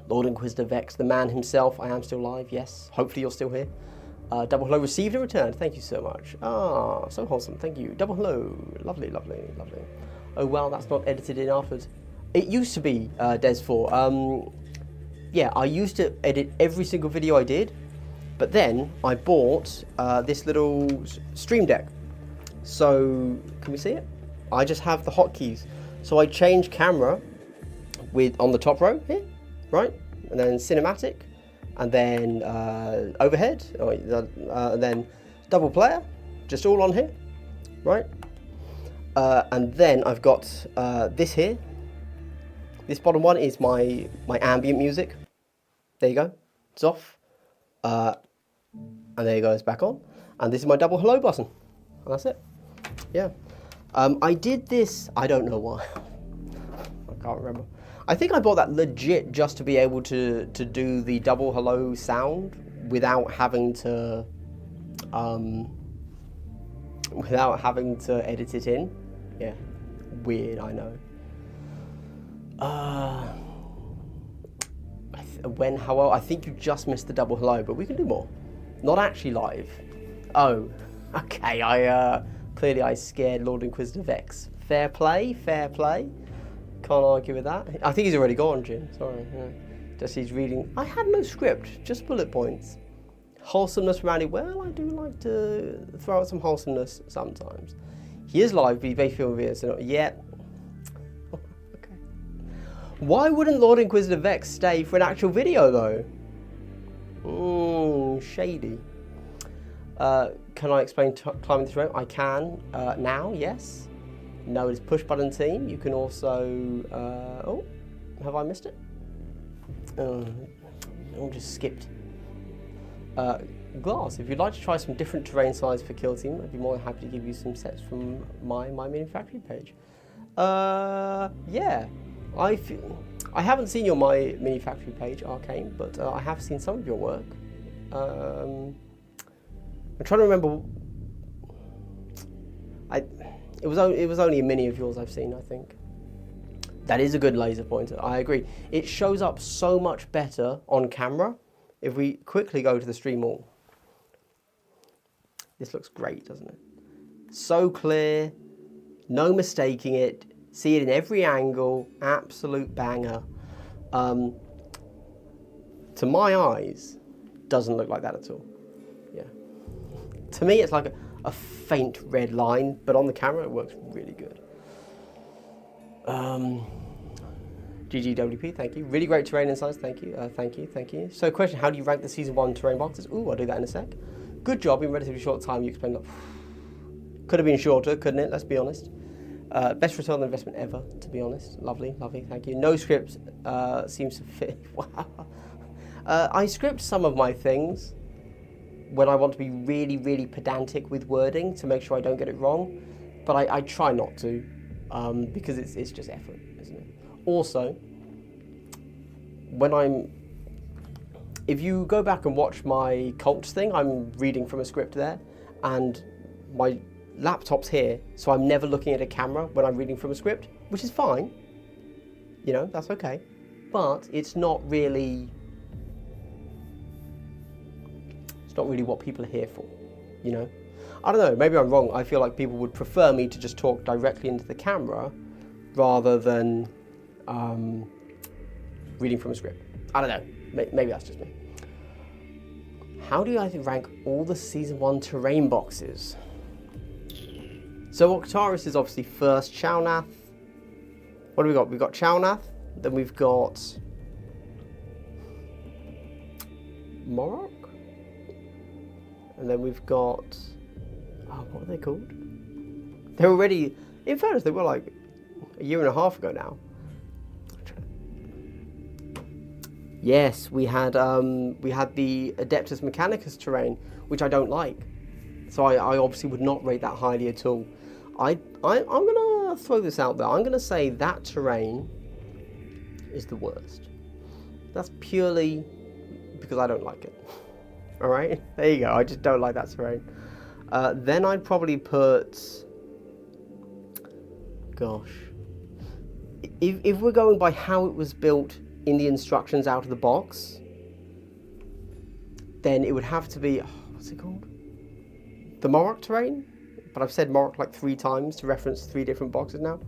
Lord Inquisitor Vex, the man himself. I am still live. Yes. Hopefully you're still here. Double hello received and returned. Thank you so much. Ah, so wholesome. Thank you. Double hello. Lovely. Oh well, that's not edited in afterwards. It used to be Des4. Yeah, I used to edit every single video I did, but then I bought this little stream deck. So, can we see it? I just have the hotkeys. So I change camera on the top row here, right? And then cinematic, and then overhead, and then double player, just all on here, right? And then I've got this here. This bottom one is my ambient music. There you go, it's off. And there you go, it's back on. And this is my double hello button, and that's it. Yeah, I did this, I don't know why, I can't remember. I think I bought that legit just to be able to do the double hello sound without having to edit it in. Yeah, weird, I know. I think you just missed the double hello, but we can do more. Not actually live. Oh, okay, clearly I scared Lord Inquisitor Vex. Fair play. Can't argue with that. I think he's already gone, Jim. Sorry. Yeah. Just he's reading. I had no script, just bullet points. Wholesomeness from Andy. Well, I do like to throw out some wholesomeness sometimes. He is live, but he may feel weird. So yeah. Okay. Why wouldn't Lord Inquisitor Vex stay for an actual video though? Shady. Can I explain climbing this rope? I can now, yes. No, it's push button team. You can also, oh, have I missed it? Oh, just skipped. Glass, if you'd like to try some different terrain size for Kill Team, I'd be more than happy to give you some sets from my mini factory page. Yeah, I haven't seen your my mini factory page, Arcane, but I have seen some of your work. I'm trying to remember. It was only a mini of yours I've seen, I think. That is a good laser pointer. I agree. It shows up so much better on camera. If we quickly go to the stream all. This looks great, doesn't it? So clear, no mistaking it. See it in every angle. Absolute banger. To my eyes, doesn't look like that at all. Yeah. To me, it's like a faint red line, but on the camera it works really good. GGWP, thank you. Really great terrain insights, thank you. Thank you. So question, how do you rank the Season 1 terrain boxes? Ooh, I'll do that in a sec. Good job, in relatively short time you explained that. Could have been shorter, couldn't it? Let's be honest. Best return on investment ever, to be honest. Lovely, thank you. No script seems to fit. Wow. I script some of my things when I want to be really, really pedantic with wording to make sure I don't get it wrong, but I try not to because it's just effort, isn't it? Also, when I'm if you go back and watch my cults thing, I'm reading from a script there, and my laptop's here, so I'm never looking at a camera when I'm reading from a script, which is fine. You know, that's okay. But it's not really what people are here for, you know? I don't know, maybe I'm wrong. I feel like people would prefer me to just talk directly into the camera rather than reading from a script. I don't know, maybe that's just me. How do I rank all the Season 1 terrain boxes? So Octaris is obviously first, Chalnath. What do we got? We've got Chalnath, then we've got Morok, and then we've got, oh, what are they called? They're already, in fairness, they were like a year and a half ago now. Yes, we had the Adeptus Mechanicus terrain, which I don't like. So I obviously would not rate that highly at all. I'm gonna throw this out there. I'm gonna say that terrain is the worst. That's purely because I don't like it. All right, there you go. I just don't like that terrain. Then I'd probably put, gosh, if we're going by how it was built in the instructions out of the box, then it would have to be, what's it called? The Morok terrain? But I've said Morok like 3 times to reference 3 different boxes now.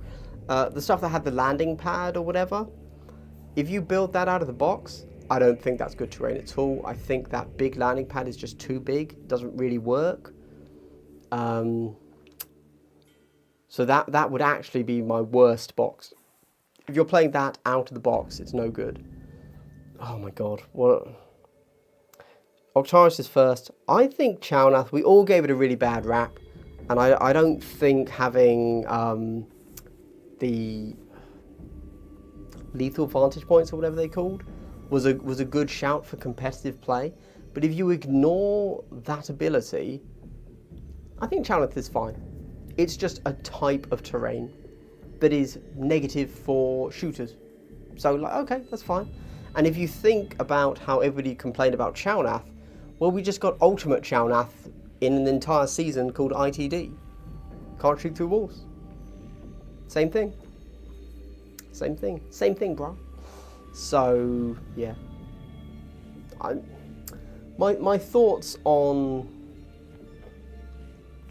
The stuff that had the landing pad or whatever, if you build that out of the box, I don't think that's good terrain at all. I think that big landing pad is just too big. It doesn't really work. So that would actually be my worst box. If you're playing that out of the box, it's no good. Oh my god, what? Octaris is first. I think Chalnath, we all gave it a really bad rap, and I don't think having the lethal vantage points or whatever they called was a good shout for competitive play. But if you ignore that ability, I think Chalnath is fine. It's just a type of terrain that is negative for shooters. So, like, okay, that's fine. And if you think about how everybody complained about Chalnath, well, we just got Ultimate Chalnath in an entire season called ITD. Can't shoot through walls. Same thing. Same thing. Same thing, bro. So, yeah. My thoughts on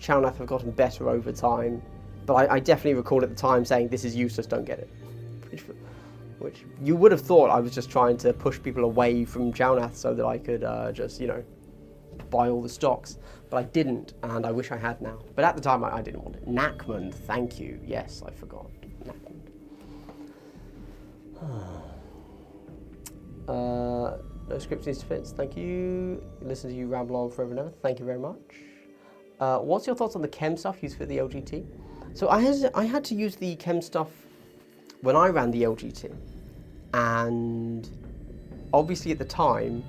Chalnath have gotten better over time. But I definitely recall at the time saying, this is useless, don't get it. Which you would have thought I was just trying to push people away from Chalnath so that I could just, you know, buy all the stocks. But I didn't, and I wish I had now. But at the time, I didn't want it. Nakmund, thank you. Yes, I forgot. Nakmund. No script needs to fit, thank you. Listen to you ramble on forever and ever. Thank you very much. What's your thoughts on the chem stuff used for the LGT? So I had to use the chem stuff when I ran the LGT, and obviously at the time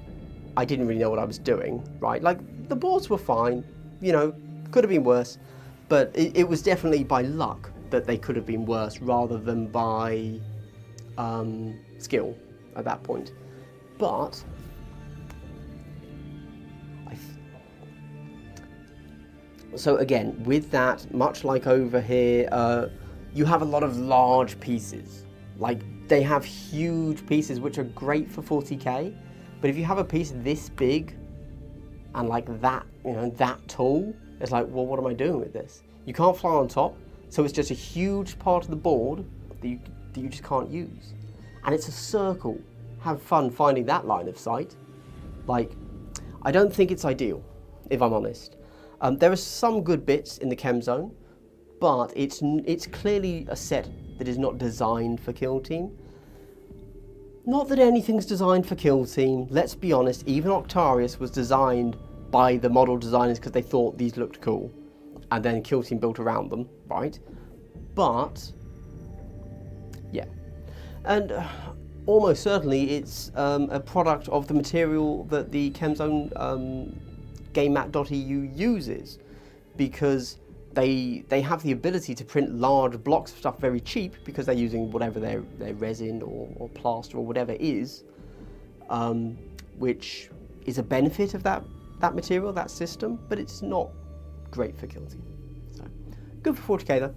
I didn't really know what I was doing, right? Like, the boards were fine, you know, could have been worse, but it was definitely by luck that they could have been worse rather than by skill at that point. But so again, with that, much like over here, you have a lot of large pieces. Like, they have huge pieces which are great for 40k, but if you have a piece this big and like that, you know, that tall, it's like, well, what am I doing with this? You can't fly on top, so it's just a huge part of the board that you just can't use. And it's a circle. Have fun finding that line of sight. Like, I don't think it's ideal, if I'm honest. There are some good bits in the chem zone, but it's clearly a set that is not designed for kill team. Not that anything's designed for kill team. Let's be honest, even Octarius was designed by the model designers because they thought these looked cool, and then kill team built around them, right? But yeah, and almost certainly it's a product of the material that the ChemZone GameMat.eu uses, because they have the ability to print large blocks of stuff very cheap because they're using whatever their resin or plaster or whatever is. which is a benefit of that material, that system, but it's not great for kill team. So good for 40k though.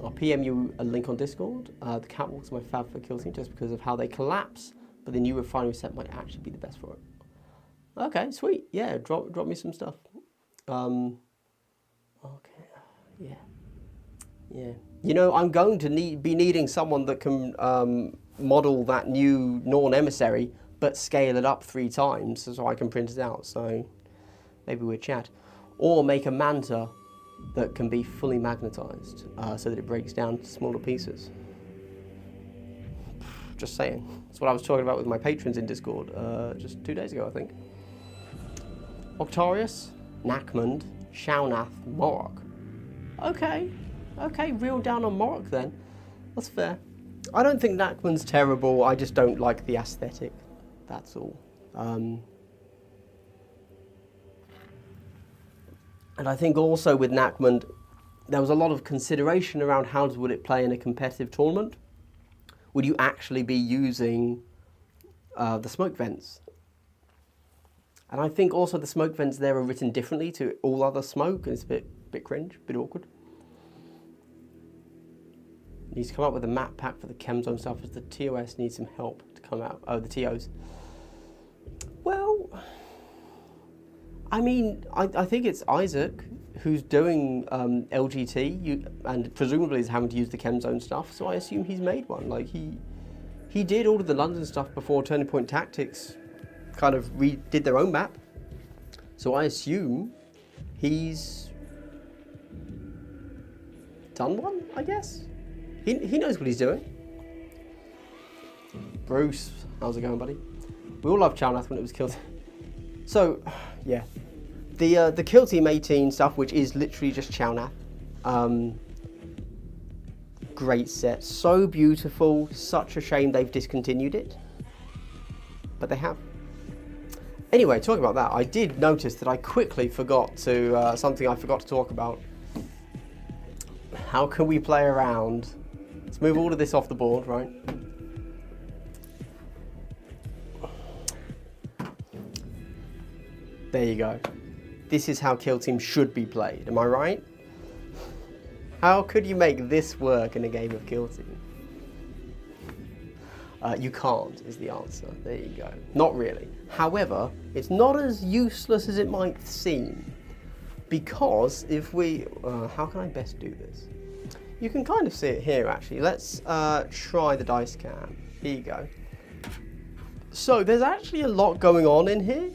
I'll PM you a link on Discord. The catwalks are my fab for kill team just because of how they collapse, but the new refinery set might actually be the best for it. Okay, sweet. Yeah, drop me some stuff. Okay, yeah. You know, I'm going to be needing someone that can model that new Norn emissary, but scale it up 3 times so I can print it out. So maybe we'll chat, or make a manta that can be fully magnetized so that it breaks down to smaller pieces. Just saying. That's what I was talking about with my patrons in Discord just 2 days ago, I think. Octarius, Nakmund, Shaunath, Morok. Okay, real down on Morok then. That's fair. I don't think Nakmund's terrible, I just don't like the aesthetic. That's all. And I think also with Nakmund, there was a lot of consideration around how would it play in a competitive tournament. Would you actually be using the smoke vents? And I think also the smoke vents there are written differently to all other smoke, and it's a bit cringe, a bit awkward. Needs to come up with a map pack for the chem zone stuff, as the TOS needs some help to come out. Oh, the TOs. Well, I mean, I think it's Isaac who's doing LGT, and presumably is having to use the chem zone stuff, so I assume he's made one. Like, he did all of the London stuff before Turning Point Tactics kind of redid their own map. So I assume he's done one, I guess. He knows what he's doing. Bruce, how's it going, buddy? We all loved Chalnath when it was killed. So, yeah. The Kill Team 18 stuff, which is literally just Chalnath. Great set. So beautiful. Such a shame they've discontinued it. But they have. Anyway, talking about that, I did notice that I quickly forgot to, something I forgot to talk about. How can we play around? Let's move all of this off the board, right? There you go. This is how Kill Team should be played, am I right? How could you make this work in a game of Kill Team? You can't, is the answer. There you go. Not really. However, it's not as useless as it might seem. Because if we... how can I best do this? You can kind of see it here, actually. Let's try the dice cam. Here you go. So there's actually a lot going on in here.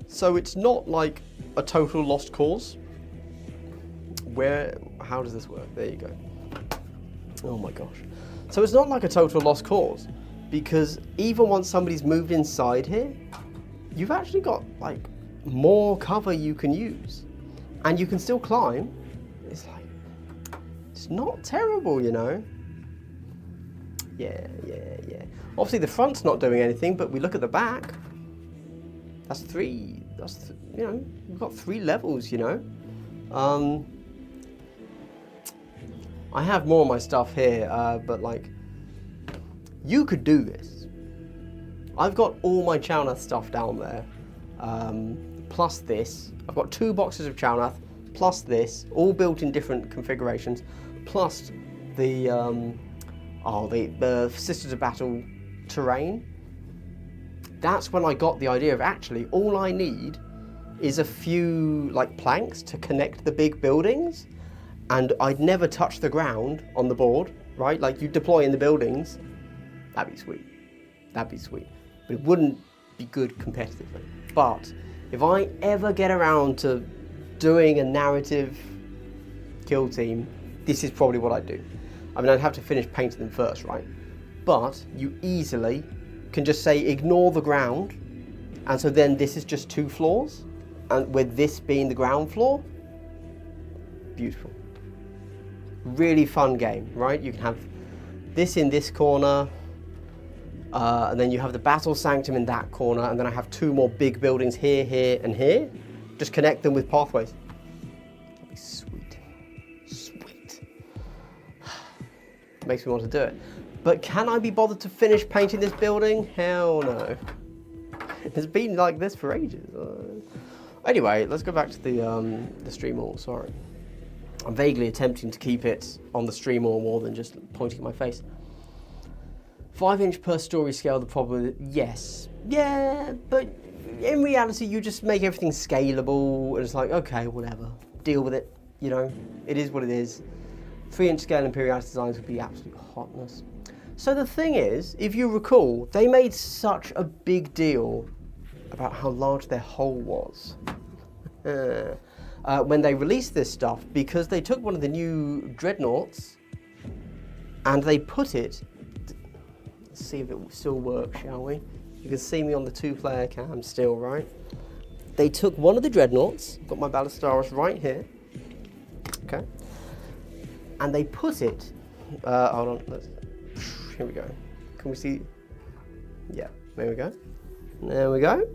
So it's not like a total lost cause. How does this work? There you go. Oh my gosh. So it's not like a total lost cause, because even once somebody's moved inside here, you've actually got like more cover you can use, and you can still climb. It's not terrible, you know. Yeah. Obviously the front's not doing anything, but we look at the back. That's three. You know, we've got 3 levels, you know. I have more of my stuff here, but like, you could do this. I've got all my Chalnath stuff down there, plus this. I've got 2 boxes of Chalnath, plus this, all built in different configurations, plus the Sisters of Battle terrain. That's when I got the idea of actually all I need is a few like planks to connect the big buildings, and I'd never touch the ground on the board, right? Like you deploy in the buildings, that'd be sweet. That'd be sweet. But it wouldn't be good competitively. But if I ever get around to doing a narrative Kill Team, this is probably what I'd do. I mean, I'd have to finish painting them first, right? But you easily can just say ignore the ground, and so then this is just 2 floors, and with this being the ground floor. Beautiful. Really fun game, right? You can have this in this corner, and then you have the Battle Sanctum in that corner, and then I have 2 more big buildings here, here, and here. Just connect them with pathways. That'd be sweet. Sweet. Makes me want to do it. But can I be bothered to finish painting this building? Hell no. It's been like this for ages. Anyway, let's go back to the stream wall, sorry. I'm vaguely attempting to keep it on the stream wall more than just pointing at my face. 5-inch per story scale, the problem, yes. Yeah, but in reality, you just make everything scalable, and it's like, okay, whatever. Deal with it, you know. It is what it is. 3-inch scale and periodic designs would be absolute hotness. So the thing is, if you recall, they made such a big deal about how large their hull was. When they released this stuff, because they took one of the new dreadnoughts and they put it, let's see if it will still work, shall we? You can see me on the 2-player cam still, right? They took one of the dreadnoughts, got my Ballistaris right here, okay, and they put it, hold on, here we go. Can we see? Yeah, there we go. There we go.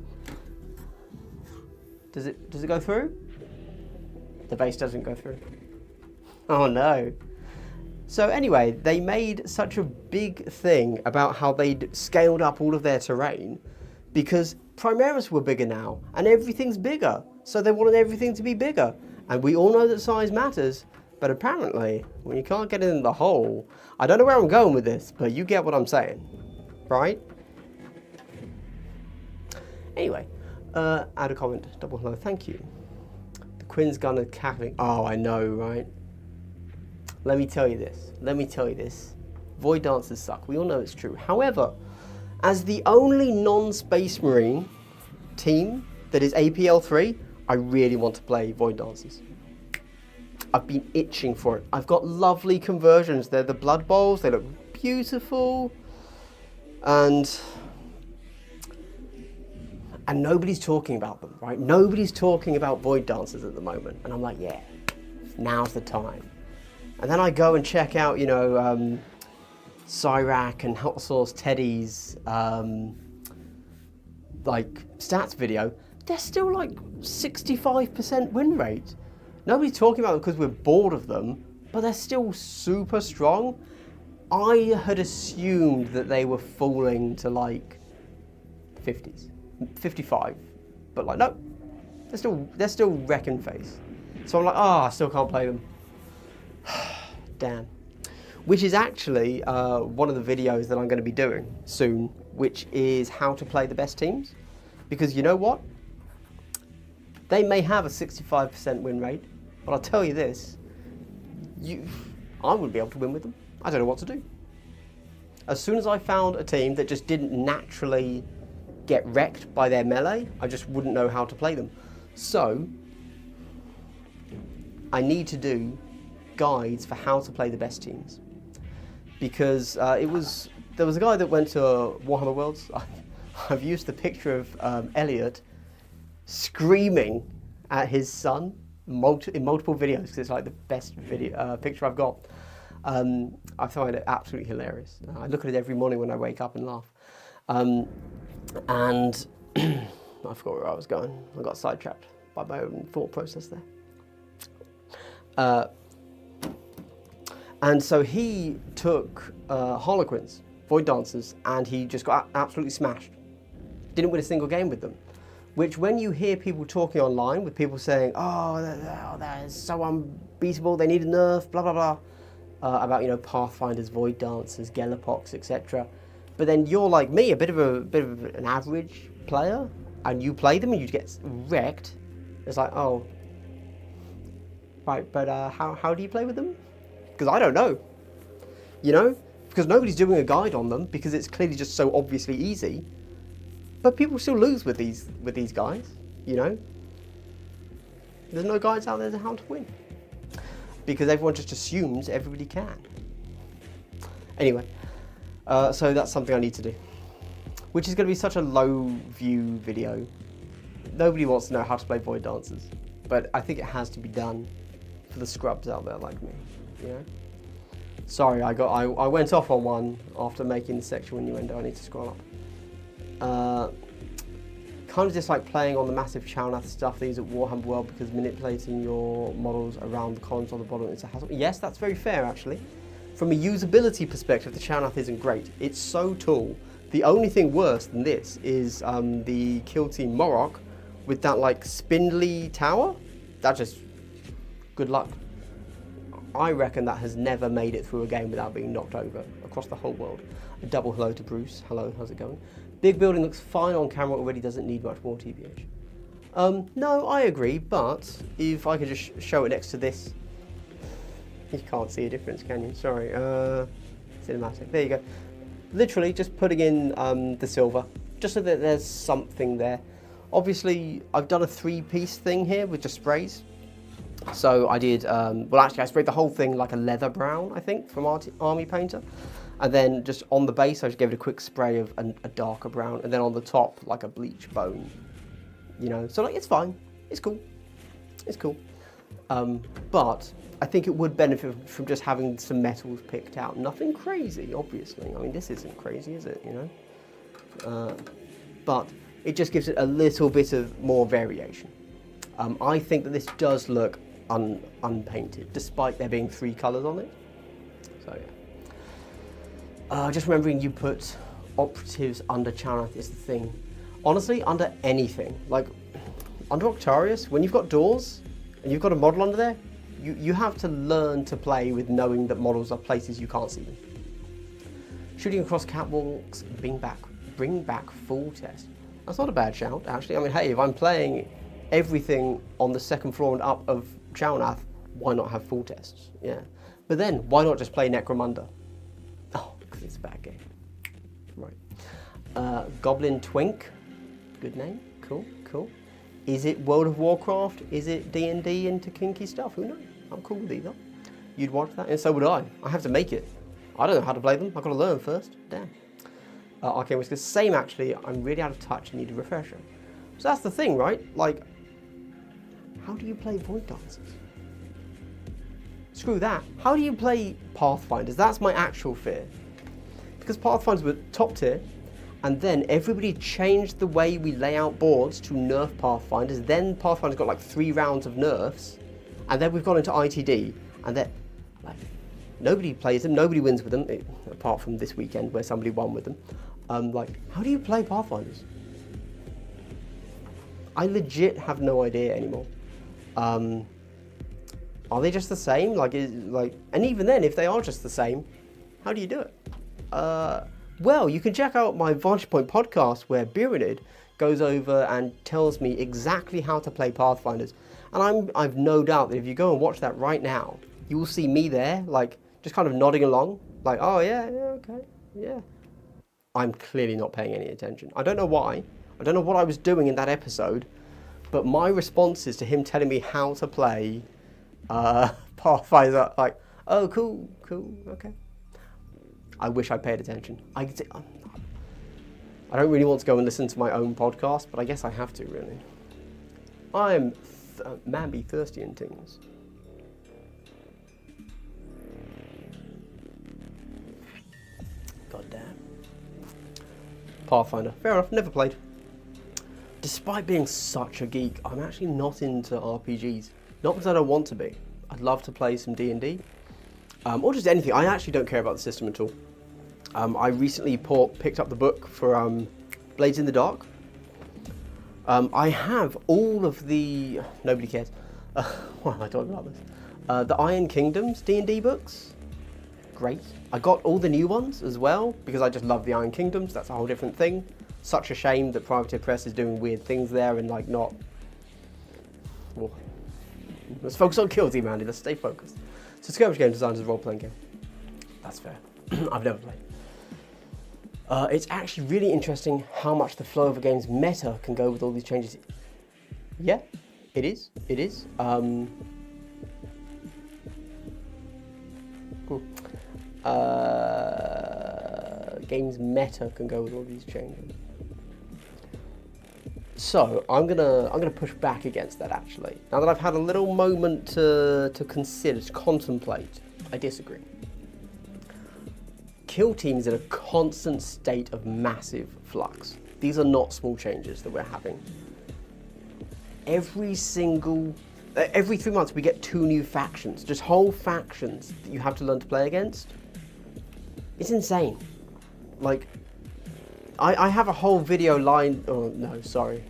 Does it go through? The base doesn't go through. Oh no. So anyway, they made such a big thing about how they'd scaled up all of their terrain because Primaris were bigger now and everything's bigger. So they wanted everything to be bigger. And we all know that size matters, but apparently when you can't get it in the hole, I don't know where I'm going with this, but you get what I'm saying, right? Anyway, add a comment, double hello, thank you. The Quinn's gun is cackling. Oh, I know, right? Let me tell you this. Void Dancers suck. We all know it's true. However, as the only non-Space Marine team that is APL3, I really want to play Void Dancers. I've been itching for it. I've got lovely conversions. They're the Blood Bowls. They look beautiful. And nobody's talking about them, right? Nobody's talking about Void Dancers at the moment. And I'm like, yeah, now's the time. And then I go and check out, you know, Cyrac and Hot Sauce Teddy's like stats video. They're still like 65% win rate. Nobody's talking about them because we're bored of them, but they're still super strong. I had assumed that they were falling to like 50s, 55, but like no, they're still wrecking face. So I'm like, I still can't play them. Damn. Which is actually one of the videos that I'm going to be doing soon, which is how to play the best teams. Because you know what? They may have a 65% win rate, but I'll tell you this, I wouldn't be able to win with them. I don't know what to do. As soon as I found a team that just didn't naturally get wrecked by their melee, I just wouldn't know how to play them. So, I need to do guides for how to play the best teams. Because there was a guy that went to Warhammer Worlds. I've used the picture of Elliot screaming at his son in multiple videos because it's like the best video picture I've got. I find it absolutely hilarious. I look at it every morning when I wake up and laugh. And I forgot where I was going. I got sidetracked by my own thought process there. And so he took Harlequins, Void Dancers, and he just got absolutely smashed. Didn't win a single game with them. Which when you hear people talking online with people saying, oh, that is so unbeatable, they need a nerf, blah, blah, blah, about, you know, Pathfinders, Void Dancers, Gelapox, etc. But then you're like me, a bit of an average player, and you play them and you get wrecked. It's like, oh, right, but how do you play with them? Because I don't know, you know, because nobody's doing a guide on them because it's clearly just so obviously easy. But people still lose with these guys, you know. There's no guides out there on how to win because everyone just assumes everybody can. Anyway, so that's something I need to do, which is going to be such a low view video. Nobody wants to know how to play Void Dancers, but I think it has to be done for the scrubs out there like me. You know? Sorry, I went off on one after making the sexual innuendo. I need to scroll up. Kind of dislike playing on the massive Chalnath stuff they use at Warhammer World because manipulating your models around the columns on the bottom is a hassle. Yes, that's very fair actually. from a usability perspective, the Chownath isn't great. It's so tall. The only thing worse than this is the killteam Morok with that like spindly tower. That just, good luck. I reckon that has never made it through a game without being knocked over across the whole world. A double hello to Bruce. Hello, how's it going? Big building looks fine on camera already, doesn't need much more TBH. No, I agree, but if I could just show it next to this, you can't see a difference, can you? Sorry, cinematic, there you go. Literally just putting in the silver, just so that there's something there. Obviously, I've done a 3-piece thing here with just sprays. So I did, well actually I sprayed the whole thing like a leather brown, I think, from Army Painter. And then just on the base, I just gave it a quick spray of a darker brown. And then on the top, like a bleach bone. You know, so like, it's fine. It's cool. It's cool. But I think it would benefit from just having some metals picked out. Nothing crazy, obviously. I mean, this isn't crazy, is it, you know? But it just gives it a little bit of more variation. I think that this does look unpainted, despite there being 3 colours on it. So yeah. Just remembering you put operatives under Chownath is the thing. Honestly, under anything, like under Octarius, when you've got doors and you've got a model under there, you have to learn to play with knowing that models are places you can't see them. Shooting across catwalks, bring back full test. That's not a bad shout, actually. I mean, hey, if I'm playing everything on the 2nd floor and up of Chownath, why not have full tests? Yeah. But then, why not just play Necromunda? Oh, because it's a bad game. Right. Goblin Twink. Good name. Cool, cool. Is it World of Warcraft? Is it D&D into kinky stuff? Who knows? I'm cool with either. You'd watch that, and so would I. I have to make it. I don't know how to play them. I've got to learn first. Damn. Arcane Whiskers, same actually. I'm really out of touch and need a refresher. So that's the thing, right? Like, how do you play Void Dancers? Screw that. How do you play Pathfinders? That's my actual fear. Because Pathfinders were top tier, and then everybody changed the way we lay out boards to nerf Pathfinders. Then Pathfinders got like 3 rounds of nerfs, and then we've gone into ITD, and then like, nobody plays them, nobody wins with them, apart from this weekend where somebody won with them. Like, how do you play Pathfinders? I legit have no idea anymore. Are they just the same? And even then, if they are just the same, how do you do it? Well, you can check out my Vantage Point podcast where Birinid goes over and tells me exactly how to play Pathfinders. And I've no doubt that if you go and watch that right now, you will see me there, like, just kind of nodding along, like, oh yeah, okay, yeah. I'm clearly not paying any attention. I don't know why. I don't know what I was doing in that episode, but my responses to him telling me how to play Pathfinders are like, oh, cool, okay. I wish I paid attention. I don't really want to go and listen to my own podcast, but I guess I have to, really. I'm man be thirsty and things. God damn. Pathfinder. Fair enough, never played. Despite being such a geek, I'm actually not into RPGs. Not because I don't want to be. I'd love to play some D&D. Or just anything. I actually don't care about the system at all. I recently picked up the book for Blades in the Dark. I have all of the... Nobody cares. Why am I talking about this? The Iron Kingdoms D&D books. Great. I got all the new ones as well, because I just love the Iron Kingdoms. That's a whole different thing. Such a shame that Privateer Press is doing weird things there and like not... Well, let's focus on Killteam, Andy. Let's stay focused. So Skirmish Game designed as a role-playing game. That's fair. I've never played. It's actually really interesting how much the flow of a game's meta can go with all these changes. Yeah, it is. It is. Game's meta can go with all these changes. So I'm gonna push back against that actually. Now that I've had a little moment to consider, to contemplate, I disagree. Killteam is in a constant state of massive flux. These are not small changes that we're having. Every 3 months we get 2 new factions, just whole factions that you have to learn to play against. It's insane. Like, I have a whole video line, oh no, sorry.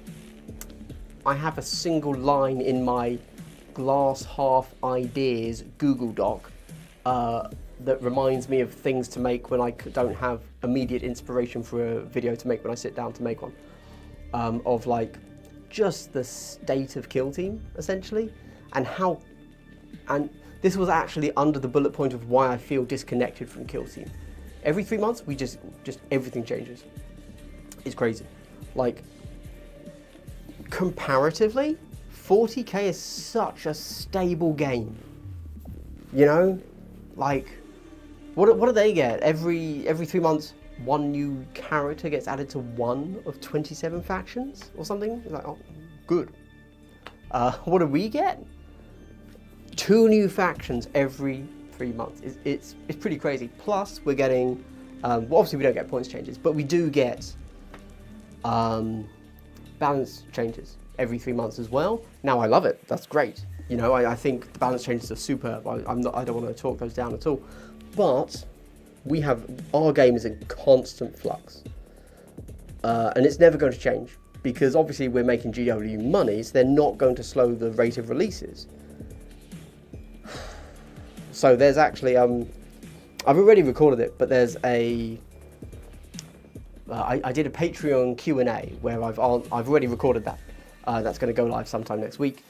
I have a single line in my glass half ideas Google Doc that reminds me of things to make when I don't have immediate inspiration for a video to make when I sit down to make one. Of like, just the state of Kill Team, essentially, and how, and this was actually under the bullet point of why I feel disconnected from Kill Team. Every 3 months, we just everything changes. It's crazy. Like, comparatively, 40k is such a stable game. You know, like, what do they get? Every 3 months, one new character gets added to one of 27 factions or something. It's like, oh, good. What do we get? 2 new factions every 3 months. It's pretty crazy. Plus, we're getting, well, obviously we don't get points changes, but we do get balance changes every 3 months as well. Now, I love it. That's great. You know, I think the balance changes are superb. I don't want to talk those down at all. But our game is in constant flux. And it's never going to change, because obviously we're making GW money, so they're not going to slow the rate of releases. So there's actually, I've already recorded it, but there's I did a Patreon Q&A where I've already recorded that. That's going to go live sometime next week.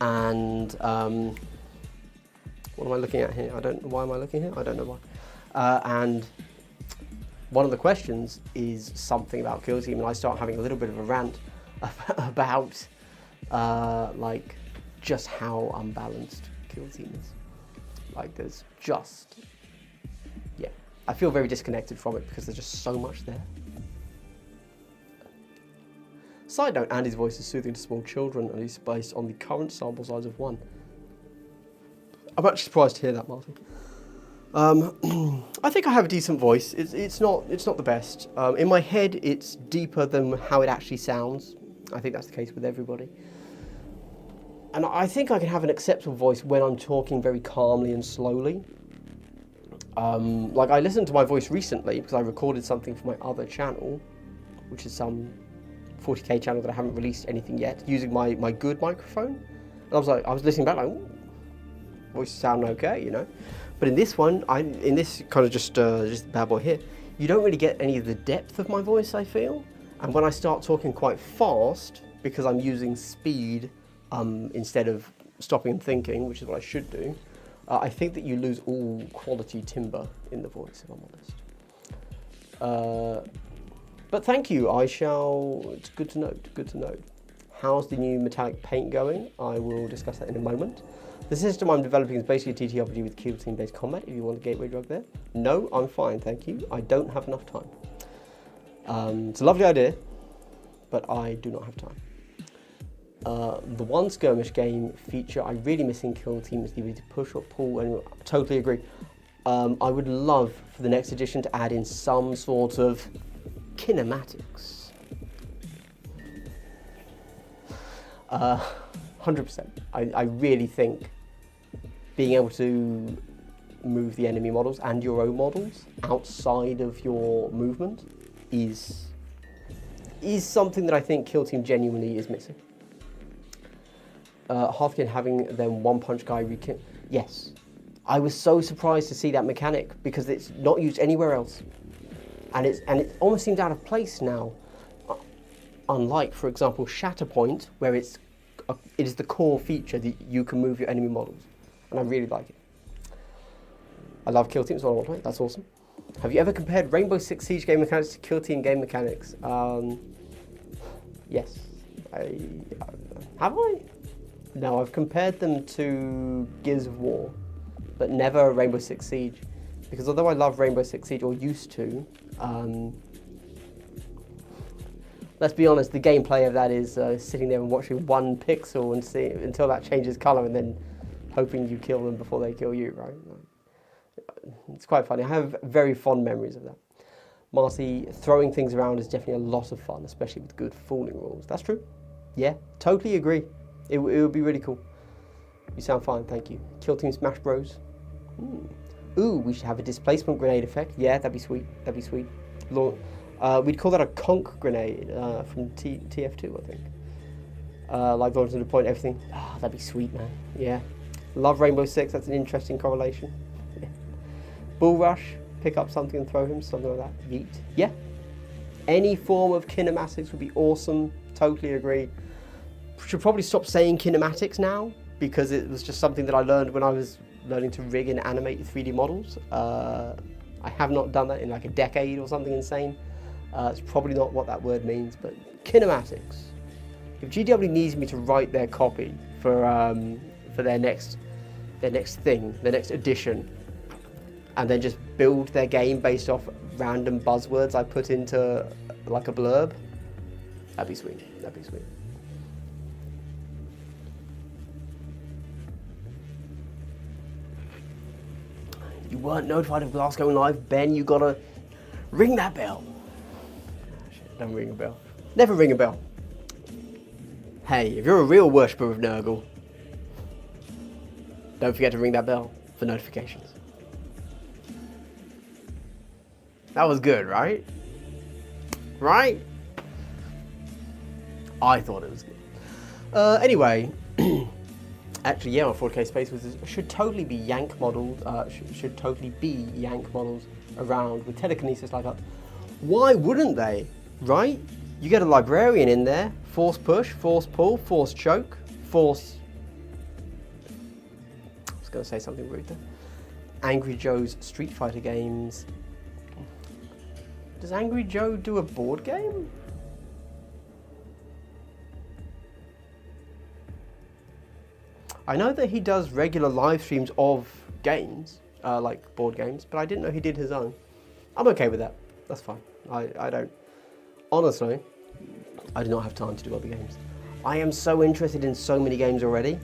And what am I looking at here? Why am I looking here? I don't know why. And one of the questions is something about Kill Team, and I start having a little bit of a rant about like just how unbalanced Kill Team is. Like, there's just, yeah, I feel very disconnected from it because there's just so much there. Side note, Andy's voice is soothing to small children and is based on the current sample size of 1. I'm actually surprised to hear that, Martin. I think I have a decent voice. It's not the best. In my head, it's deeper than how it actually sounds. I think that's the case with everybody. And I think I can have an acceptable voice when I'm talking very calmly and slowly. Like, I listened to my voice recently because I recorded something for my other channel, which is some 40k channel that I haven't released anything yet, using my good microphone. And I was listening back like, ooh, voice sound okay, you know. But in this one, in this kind of just bad boy here, you don't really get any of the depth of my voice, I feel. And when I start talking quite fast, because I'm using speed instead of stopping and thinking, which is what I should do, I think that you lose all quality timbre in the voice, if I'm honest. But thank you, it's good to note. How's the new metallic paint going? I will discuss that in a moment. The system I'm developing is basically a TTRPG with kill team based combat, if you want a gateway drug there. No, I'm fine, thank you. I don't have enough time. It's a lovely idea, but I do not have time. The one skirmish game feature I really miss in Kill Team is the ability to push or pull, and I totally agree. I would love for the next edition to add in some sort of kinematics. 100%. I really think being able to move the enemy models and your own models outside of your movement is something that I think Kill Team genuinely is missing. Hearthstone having them one-punch guy re-kill. Yes. I was so surprised to see that mechanic because it's not used anywhere else. And it almost seems out of place now. Unlike, for example, Shatterpoint, where it is the core feature that you can move your enemy models. And I really like it. I love Kill Team, so I want to play. That's awesome. Have you ever compared Rainbow Six Siege game mechanics to Kill Team game mechanics? Yes. Have I? No, I've compared them to Gears of War, but never Rainbow Six Siege. Because although I love Rainbow Six Siege, or used to, let's be honest, the gameplay of that is sitting there and watching one pixel and see until that changes colour and then hoping you kill them before they kill you, right? It's quite funny. I have very fond memories of that. Marcy, throwing things around is definitely a lot of fun, especially with good fooling rules. That's true. Yeah, totally agree. It would be really cool. You sound fine, thank you. Kill Team Smash Bros. Ooh, we should have a displacement grenade effect. Yeah, that'd be sweet. That'd be sweet. We'd call that a conch grenade from TF2, I think. Like launching to point everything. Oh, that'd be sweet, man. Yeah. Love Rainbow Six. That's an interesting correlation. Yeah. Bull Rush. Pick up something and throw him. Something like that. Yeet. Yeah. Any form of kinematics would be awesome. Totally agree. Should probably stop saying kinematics now, because it was just something that I learned when I was learning to rig and animate 3D models. I have not done that in like a decade or something insane. It's probably not what that word means, but kinematics. If GW needs me to write their copy for their next thing, their next edition, and then just build their game based off random buzzwords I put into like a blurb, that'd be sweet. That'd be sweet. You weren't notified of Glass going live, Ben. You gotta ring that bell. Don't ring a bell. Never ring a bell. Hey, if you're a real worshipper of Nurgle, don't forget to ring that bell for notifications. That was good, right? Right? I thought it was good. Anyway, actually, yeah, on 4K Space Wizards should totally be Yank models. Should totally be Yank models around with telekinesis like that. Why wouldn't they? Right? You get a librarian in there. Force push, force pull, force choke, force. I was going to say something rude there. Angry Joe's Street Fighter games. Does Angry Joe do a board game? I know that he does regular live streams of games, like board games, but I didn't know he did his own. I'm okay with that. That's fine. I don't. Honestly, I do not have time to do other games. I am so interested in so many games already,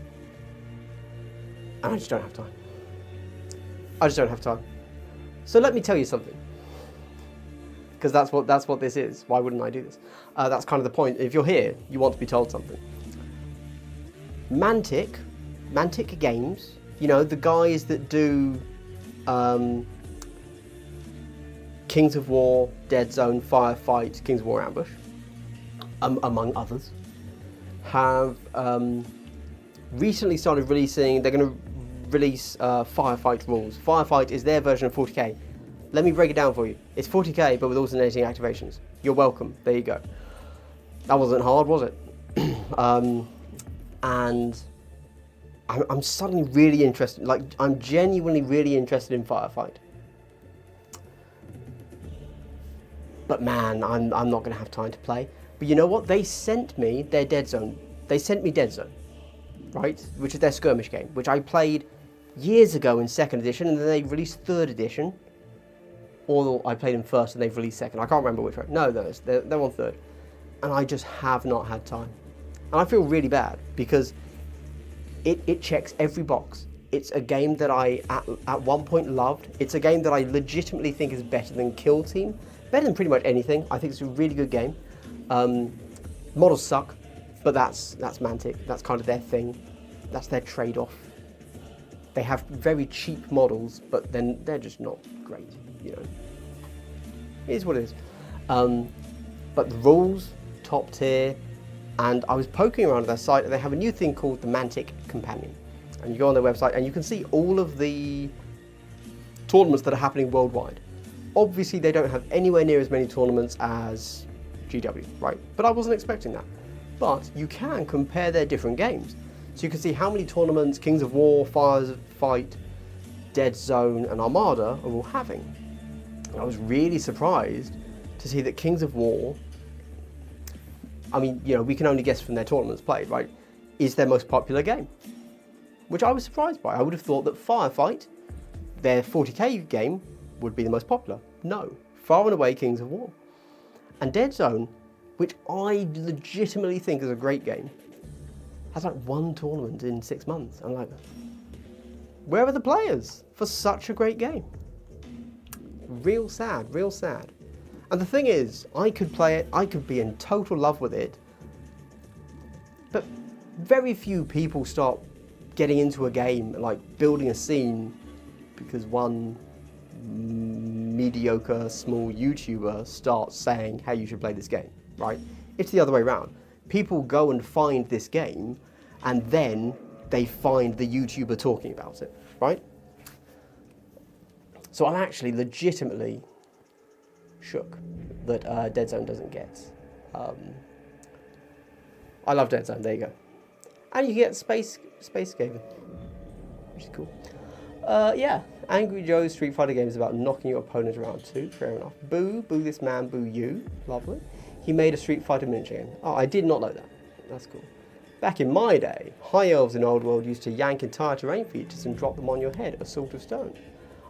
and I just don't have time. I just don't have time. So let me tell you something, because that's what this is. Why wouldn't I do this? That's kind of the point. If you're here, you want to be told something. Mantic Games, you know, the guys that do Kings of War, Dead Zone, Firefight, Kings of War Ambush, among others, have recently started releasing, they're going to release Firefight rules. Firefight is their version of 40k. Let me break it down for you. It's 40k, but with alternating activations. You're welcome. There you go. That wasn't hard, was it? And I'm suddenly really interested, like, I'm genuinely really interested in Firefight. But man, I'm not going to have time to play. But you know what? They sent me their Dead Zone. They sent me Dead Zone, right? Which is their skirmish game, which I played years ago in 2nd edition, and then they released 3rd edition. Or I played them first and they've released 2nd. I can't remember which one. No, they're on 3rd. And I just have not had time. And I feel really bad because it checks every box. It's a game that I at one point loved. It's a game that I legitimately think is better than Kill Team. Better than pretty much anything. I think it's a really good game. Models suck, but that's Mantic. That's kind of their thing. That's their trade-off. They have very cheap models, but then they're just not great, you know. It is what it is. But the rules, top tier, and I was poking around their site, and they have a new thing called the Mantic Companion. And you go on their website, and you can see all of the tournaments that are happening worldwide. Obviously, they don't have anywhere near as many tournaments as GW, right? But I wasn't expecting that. But you can compare their different games. So you can see how many tournaments Kings of War, Firefight, Dead Zone, and Armada are all having. And I was really surprised to see that Kings of War, I mean, you know, we can only guess from their tournaments played, right, is their most popular game. Which I was surprised by. I would have thought that Firefight, their 40k game, would be the most popular. No, far and away Kings of War. And Dead Zone, which I legitimately think is a great game, has like 1 tournament in 6 months. I'm like, where are the players for such a great game? Real sad, real sad. And the thing is, I could play it, I could be in total love with it, but very few people start getting into a game, like building a scene, because one mediocre small YouTuber starts saying how you should play this game, right? It's the other way around. People go and find this game, and then they find the YouTuber talking about it, right? So I'm actually legitimately shook that Dead Zone doesn't get. I love Dead Zone, there you go. And you get Space Gaming, which is cool. Yeah, Angry Joe's Street Fighter game is about knocking your opponent around too, fair enough. Boo this man, boo you, lovely. He made a Street Fighter miniature game. Oh, I did not know that. That's cool. Back in my day, high elves in Old World used to yank entire terrain features and drop them on your head, a sort of stone.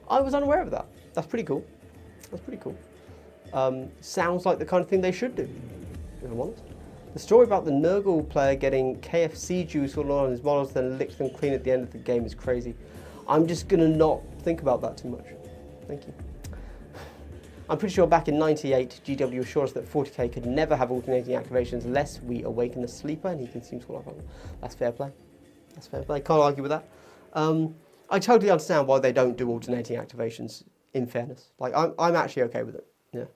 I was unaware of that. That's pretty cool. That's pretty cool. Sounds like the kind of thing they should do, if I'm honest. The story about the Nurgle player getting KFC juice all on his models, then licked them clean at the end of the game is crazy. I'm just going to not think about that too much. Thank you. I'm pretty sure back in '98, GW assured us that 40k could never have alternating activations unless we awaken the sleeper and he consumes all our fun. That's fair play. That's fair play. Can't argue with that. I totally understand why they don't do alternating activations, in fairness. Like, I'm actually okay with it. Yeah.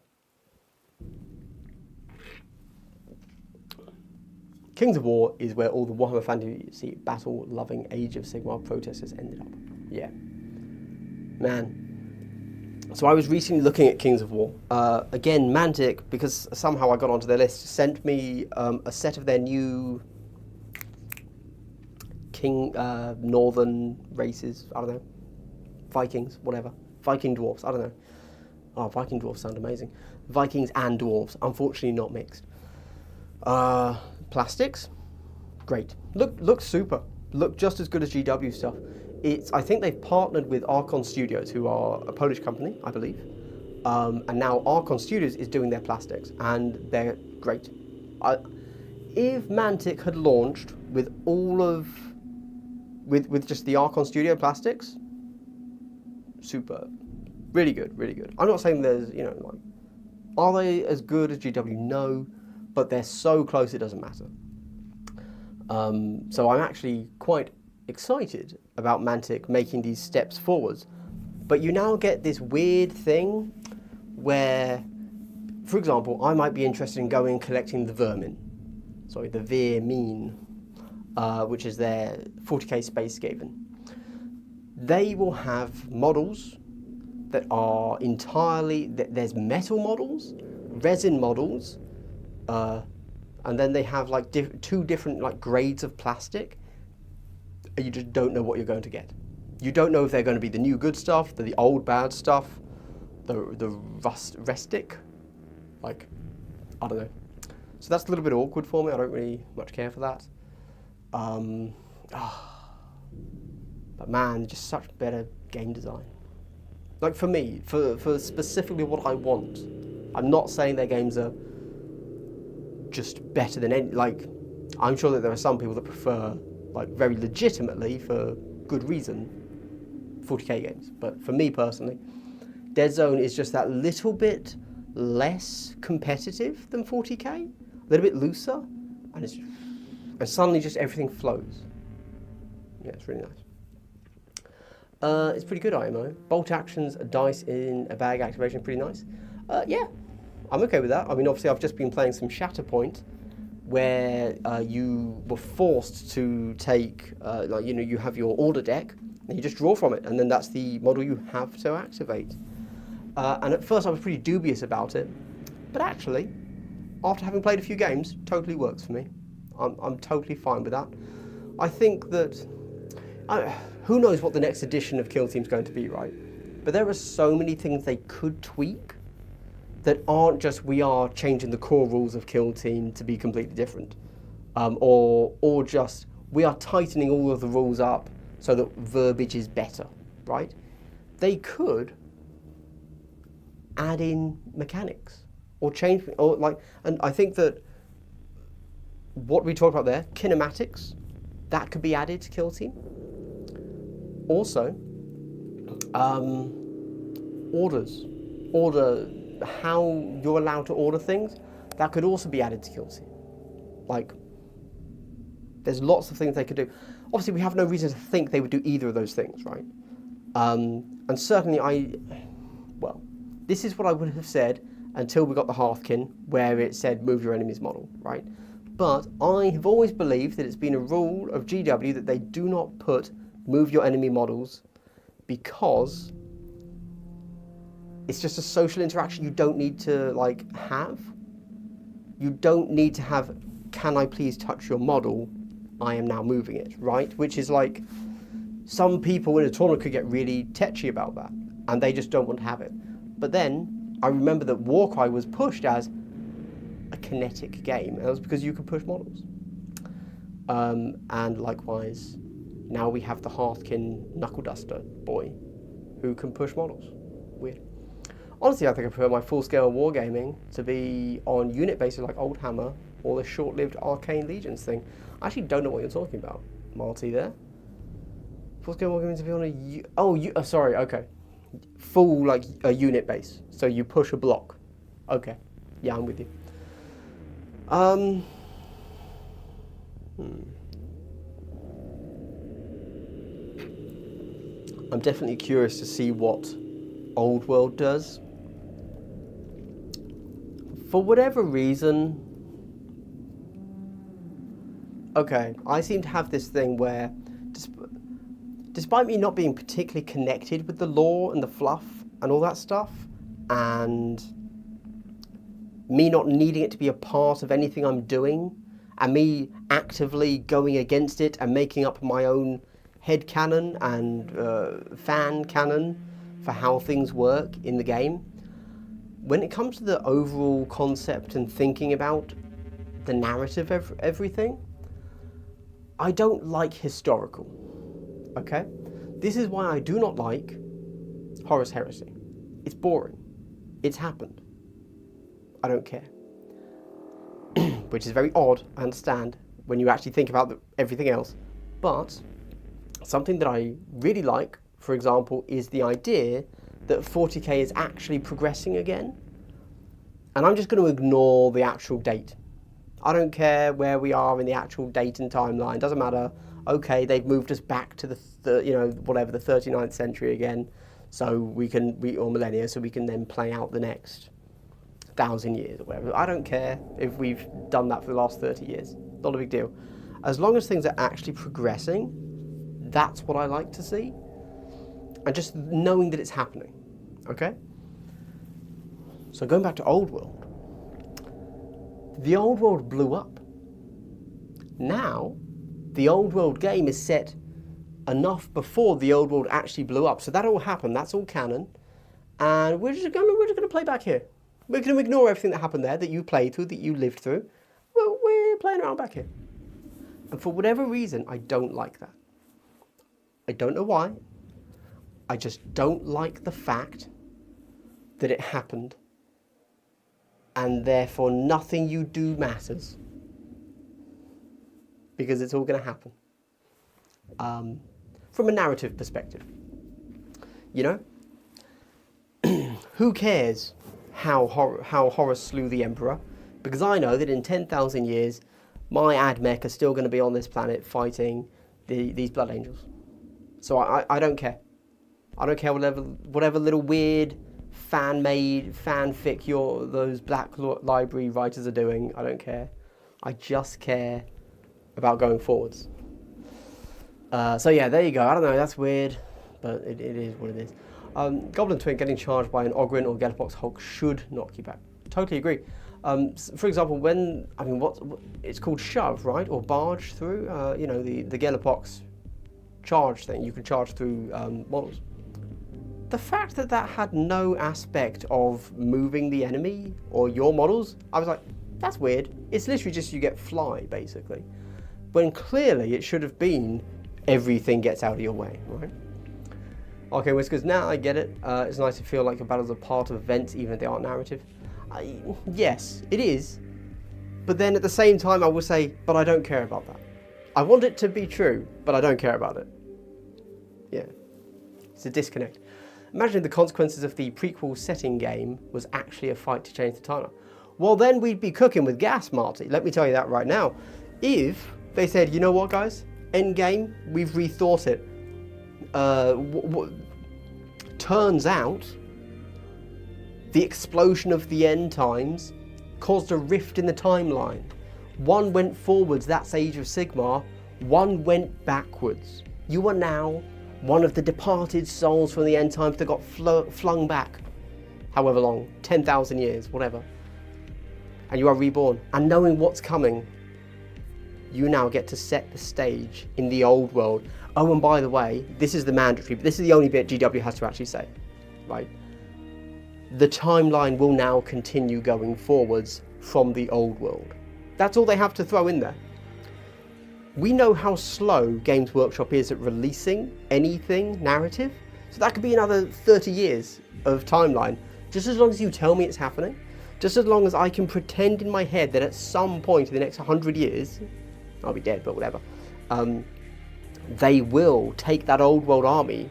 Kings of War is where all the Warhammer Fantasy battle-loving Age of Sigmar protesters ended up. Yeah. Man. So I was recently looking at Kings of War. Again, Mantic, because somehow I got onto their list, sent me a set of their new northern races. I don't know. Vikings, whatever. Viking dwarves, I don't know. Oh, Viking dwarves sound amazing. Vikings and dwarves, unfortunately not mixed. Plastics, great. Look super. Look just as good as GW stuff. I think they've partnered with Archon Studios, who are a Polish company, I believe. And now Archon Studios is doing their plastics, and they're great. If Mantic had launched with with just the Archon Studio plastics, superb. Really good, really good. I'm not saying there's, like, are they as good as GW? No, but they're so close it doesn't matter. So I'm actually quite excited about Mantic making these steps forwards. But you now get this weird thing where, for example, I might be interested in going and collecting the Vermin. Sorry, the Vermin, which is their 40k Space Skaven. They will have models that are entirely, there's metal models, resin models, and then they have like two different like grades of plastic, and you just don't know what you're going to get. You don't know if they're going to be the new good stuff, the old bad stuff, the rustic, like, I don't know. So that's a little bit awkward for me. I don't really much care for that. But man, just such better game design. Like for me, for specifically what I want. I'm not saying their games are just better than any, like, I'm sure that there are some people that prefer, like, very legitimately, for good reason, 40k games. But for me personally, Dead Zone is just that little bit less competitive than 40k, a little bit looser, and suddenly just everything flows. Yeah, it's really nice. It's pretty good IMO. Bolt actions, a dice in a bag activation, pretty nice. Yeah, I'm okay with that. I mean, obviously I've just been playing some Shatterpoint, where you were forced to take, you have your order deck, and you just draw from it, and then that's the model you have to activate. And at first I was pretty dubious about it, but actually, after having played a few games, totally works for me. I'm totally fine with that. I think that, who knows what the next edition of Kill Team is going to be, right? But there are so many things they could tweak that aren't just we are changing the core rules of Kill Team to be completely different, or just we are tightening all of the rules up so that verbiage is better, right? They could add in mechanics or change, and I think that what we talked about there, kinematics, that could be added to Kill Team. Also, order, how you're allowed to order things, that could also be added to Kill Team. Like, there's lots of things they could do. Obviously, we have no reason to think they would do either of those things, right? And certainly well, this is what I would have said until we got the Hearthkin, where it said move your enemy's model, right? But I have always believed that it's been a rule of GW that they do not put move your enemy models, because it's just a social interaction you don't need to like have. You don't need to have, can I please touch your model? I am now moving it, right? Which is like, some people in a tournament could get really tetchy about that, and they just don't want to have it. But then I remember that Warcry was pushed as a kinetic game, and that was because you could push models. And likewise, now we have the Hearthkin Knuckle Duster boy who can push models. Weird. Honestly, I think I prefer my full-scale wargaming to be on unit bases like Old Hammer or the short-lived Arcane Legions thing. I actually don't know what you're talking about, Marty, there. Full-scale wargaming to be on a... sorry, okay. Full, like, a unit base. So you push a block. Okay. Yeah, I'm with you. I'm definitely curious to see what Old World does. For whatever reason, okay, I seem to have this thing where, despite me not being particularly connected with the lore and the fluff and all that stuff, and me not needing it to be a part of anything I'm doing, and me actively going against it and making up my own headcanon and fan canon for how things work in the game, when it comes to the overall concept and thinking about the narrative of everything, I don't like historical, okay? This is why I do not like Horus Heresy. It's boring. It's happened. I don't care. Which is very odd, I understand, when you actually think about everything else. But something that I really like, for example, is the idea that 40k is actually progressing again. And I'm just going to ignore the actual date. I don't care where we are in the actual date and timeline. Doesn't matter. Okay, they've moved us back to the 39th century again, so or millennia, so we can then play out the next 1,000 years or whatever. I don't care if we've done that for the last 30 years. Not a big deal. As long as things are actually progressing, that's what I like to see. And just knowing that it's happening, okay? So going back to Old World, the Old World blew up. Now, the Old World game is set enough before the Old World actually blew up. So that all happened, that's all canon, and we're just gonna play back here. We're gonna ignore everything that happened there, that you played through, that you lived through. Well, we're playing around back here. And for whatever reason, I don't like that. I don't know why. I just don't like the fact that it happened, and therefore nothing you do matters, because it's all going to happen. From a narrative perspective, you know, who cares how Horus slew the Emperor? Because I know that in 10,000 years, my AdMech are still going to be on this planet fighting these Blood Angels. So I don't care. I don't care whatever little weird fan-made fanfic those Black Library writers are doing. I don't care. I just care about going forwards. So yeah, there you go. I don't know, that's weird, but it is what it is. Goblin Twin getting charged by an Ogryn or Gellerpox Hulk should not keep back. Totally agree. For example, it's called shove, right? Or barge through, you know, the Gellerpox charge thing. You can charge through models. The fact that had no aspect of moving the enemy or your models, I was like, that's weird. It's literally just you get fly, basically. When clearly it should have been everything gets out of your way, right? Okay, Whiskers, now I get it. It's nice to feel like your battles are part of events, even if they aren't narrative. Yes, it is. But then at the same time, I will say, but I don't care about that. I want it to be true, but I don't care about it. Yeah, it's a disconnect. Imagine the consequences of the prequel setting game was actually a fight to change the timeline. Well, then we'd be cooking with gas, Marty. Let me tell you that right now. If they said, you know what, guys? Endgame, we've rethought it. Turns out, the explosion of the end times caused a rift in the timeline. One went forwards, that's Age of Sigmar. One went backwards. You are now one of the departed souls from the end times that got flung back. However long, 10,000 years, whatever. And you are reborn. And knowing what's coming, you now get to set the stage in the old world. Oh, and by the way, this is the mandatory, but this is the only bit GW has to actually say, right? The timeline will now continue going forwards from the old world. That's all they have to throw in there. We know how slow Games Workshop is at releasing anything narrative, so that could be another 30 years of timeline. Just as long as you tell me it's happening, just as long as I can pretend in my head that at some point in the next 100 years, I'll be dead, but whatever, they will take that old world army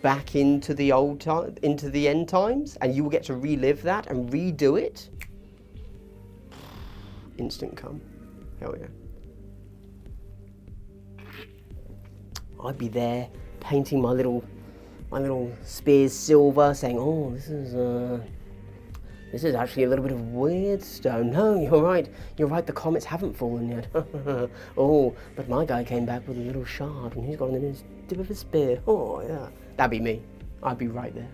back into the into the end times, and you will get to relive that and redo it. Instant come. Hell yeah. I'd be there painting my little spears silver, saying, "Oh, this is actually a little bit of weird stone." No, you're right. The comets haven't fallen yet. Oh, but my guy came back with a little shard, and he's got it in his tip of his spear. Oh yeah, that'd be me. I'd be right there.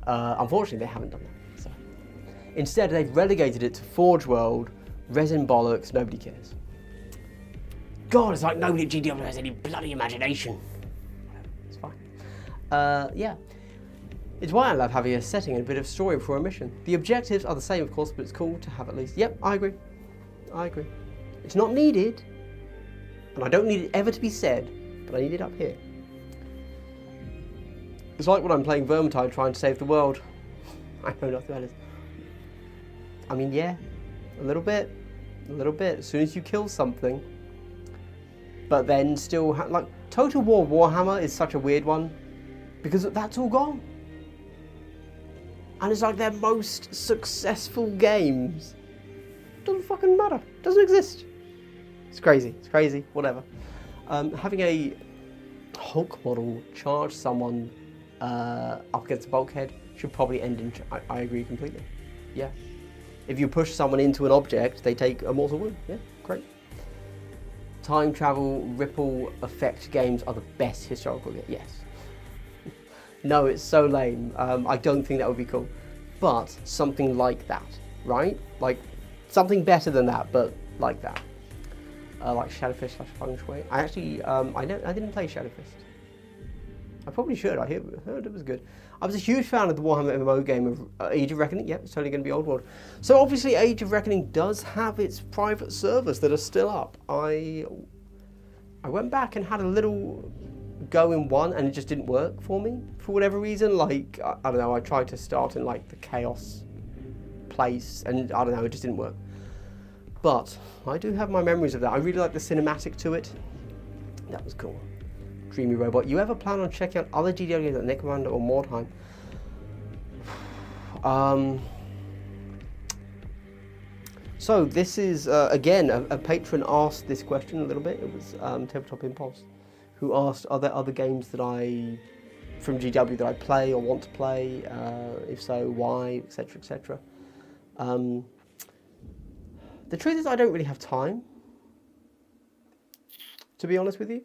Unfortunately, they haven't done that. So instead, they've relegated it to Forge World, resin bollocks. Nobody cares. God, it's like nobody at GW has any bloody imagination. It's fine. Yeah. It's why I love having a setting and a bit of story before a mission. The objectives are the same, of course, but it's cool to have at least. Yep, I agree. It's not needed, and I don't need it ever to be said, but I need it up here. It's like when I'm playing Vermintide trying to save the world. I know nothing about it. I mean, yeah, a little bit. As soon as you kill something, but then still, like, Total War Warhammer is such a weird one, because that's all gone. And it's like their most successful games. Doesn't fucking matter. Doesn't exist. It's crazy, whatever. Having a Hulk model charge someone up against a bulkhead should probably end in... I agree completely. Yeah. If you push someone into an object, they take a mortal wound. Yeah, great. Time travel, ripple effect games are the best historical games. Yes. No, it's so lame. I don't think that would be cool. But something like that, right? Like something better than that, but like that. Like Shadowfist / Feng Shui. I actually, I didn't play Shadowfist. I probably should. I heard it was good. I was a huge fan of the Warhammer MMO game of Age of Reckoning. Yep, it's totally going to be Old World. So obviously Age of Reckoning does have its private servers that are still up. I went back and had a little go in one, and it just didn't work for me for whatever reason. Like, I don't know, I tried to start in like the chaos place, and I don't know, it just didn't work. But I do have my memories of that. I really like the cinematic to it. That was cool. Dreamy Robot. You ever plan on checking out other GW games like Necromunda or Mordheim? So this is, again, a patron asked this question a little bit. It was Tabletop Impulse, who asked, are there other games that from GW that I play or want to play? If so, why, etc., etc. The truth is I don't really have time, to be honest with you.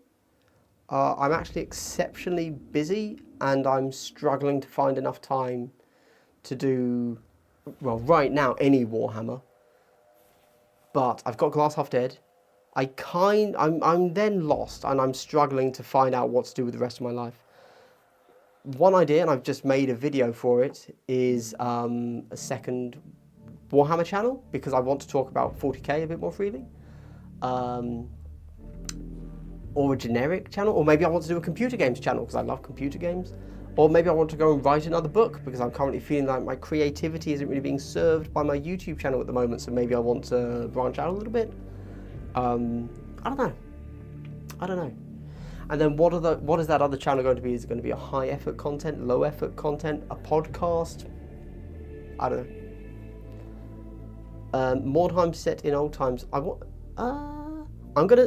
I'm actually exceptionally busy, and I'm struggling to find enough time to do, well, right now, any Warhammer. But I've got Glass Half Dead. I'm then lost, and I'm struggling to find out what to do with the rest of my life. One idea, and I've just made a video for it, is a second Warhammer channel, because I want to talk about 40k a bit more freely. Or a generic channel, or maybe I want to do a computer games channel, because I love computer games. Or maybe I want to go and write another book, because I'm currently feeling like my creativity isn't really being served by my YouTube channel at the moment, so maybe I want to branch out a little bit. I don't know. And then what is that other channel going to be? Is it going to be a high effort content, low effort content, a podcast? I don't know. Mordheim set in old times.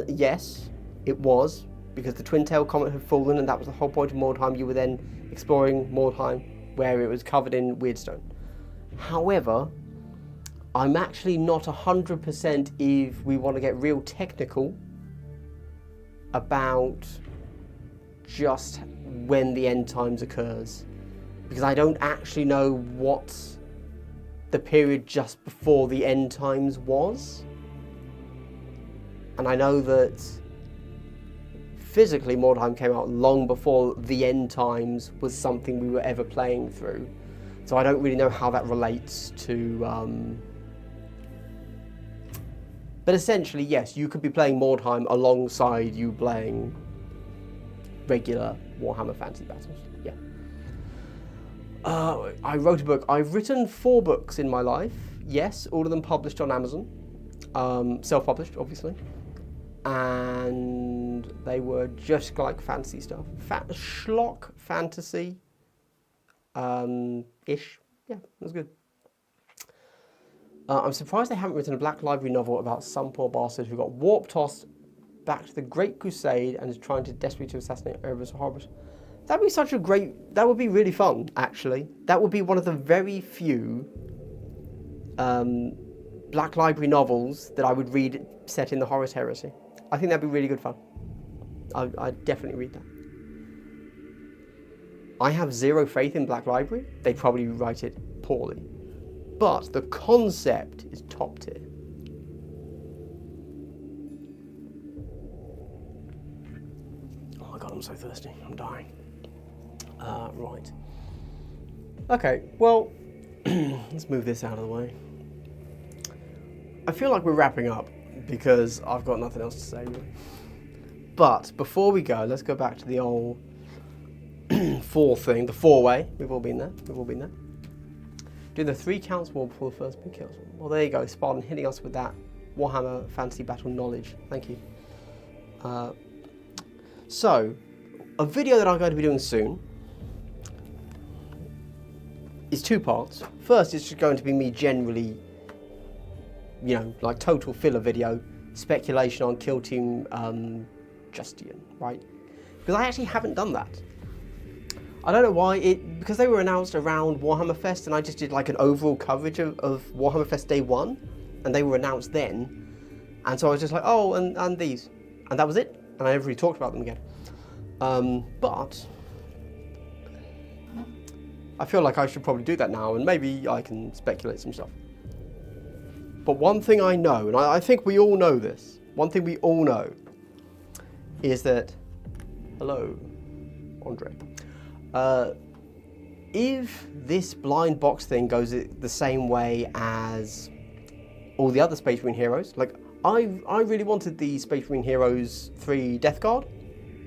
Yes, it was because the twin-tail comet had fallen, and that was the whole point of Mordheim. You were then exploring Mordheim, where it was covered in Weirdstone. However, I'm actually not 100% if we want to get real technical about just when the end times occurs, because I don't actually know what the period just before the end times was. And I know that physically Mordheim came out long before the end times was something we were ever playing through. So I don't really know how that relates to... But essentially, yes, you could be playing Mordheim alongside you playing regular Warhammer Fantasy Battles. Yeah. I wrote a book. I've written 4 books in my life. Yes, all of them published on Amazon. Self-published, obviously. And they were just like fantasy stuff. Schlock fantasy. Ish. Yeah, that was good. I'm surprised they haven't written a Black Library novel about some poor bastard who got warp-tossed back to the Great Crusade and is trying to desperately to assassinate Erebus or Horus. That'd be such a great... That would be really fun, actually. That would be one of the very few Black Library novels that I would read set in the Horus Heresy. I think that'd be really good fun. I'd definitely read that. I have zero faith in Black Library. They'd probably write it poorly. But the concept is top tier. Oh my god, I'm so thirsty. I'm dying. Right. Okay, well, let's move this out of the way. I feel like we're wrapping up because I've got nothing else to say really. But before we go, let's go back to the old 4 thing, the 4-way. We've all been there. We've all been there. Do the 3 counts more before the first big kills. Well, there you go, Spartan hitting us with that Warhammer Fantasy Battle knowledge. Thank you. So, a video that I'm going to be doing soon is 2 parts. First, it's just going to be me generally, you know, like total filler video, speculation on Kill Team Justian, right? Because I actually haven't done that. I don't know why, because they were announced around Warhammer Fest and I just did like an overall coverage of Warhammer Fest Day 1 and they were announced then. And so I was just like, oh, and these. And that was it. And I never really talked about them again. But I feel like I should probably do that now and maybe I can speculate some stuff. But one thing I know, and I think we all know this, one thing we all know is that, hello, Andre. If this blind box thing goes the same way as all the other Space Marine heroes, like I really wanted the Space Marine Heroes 3 Death Guard,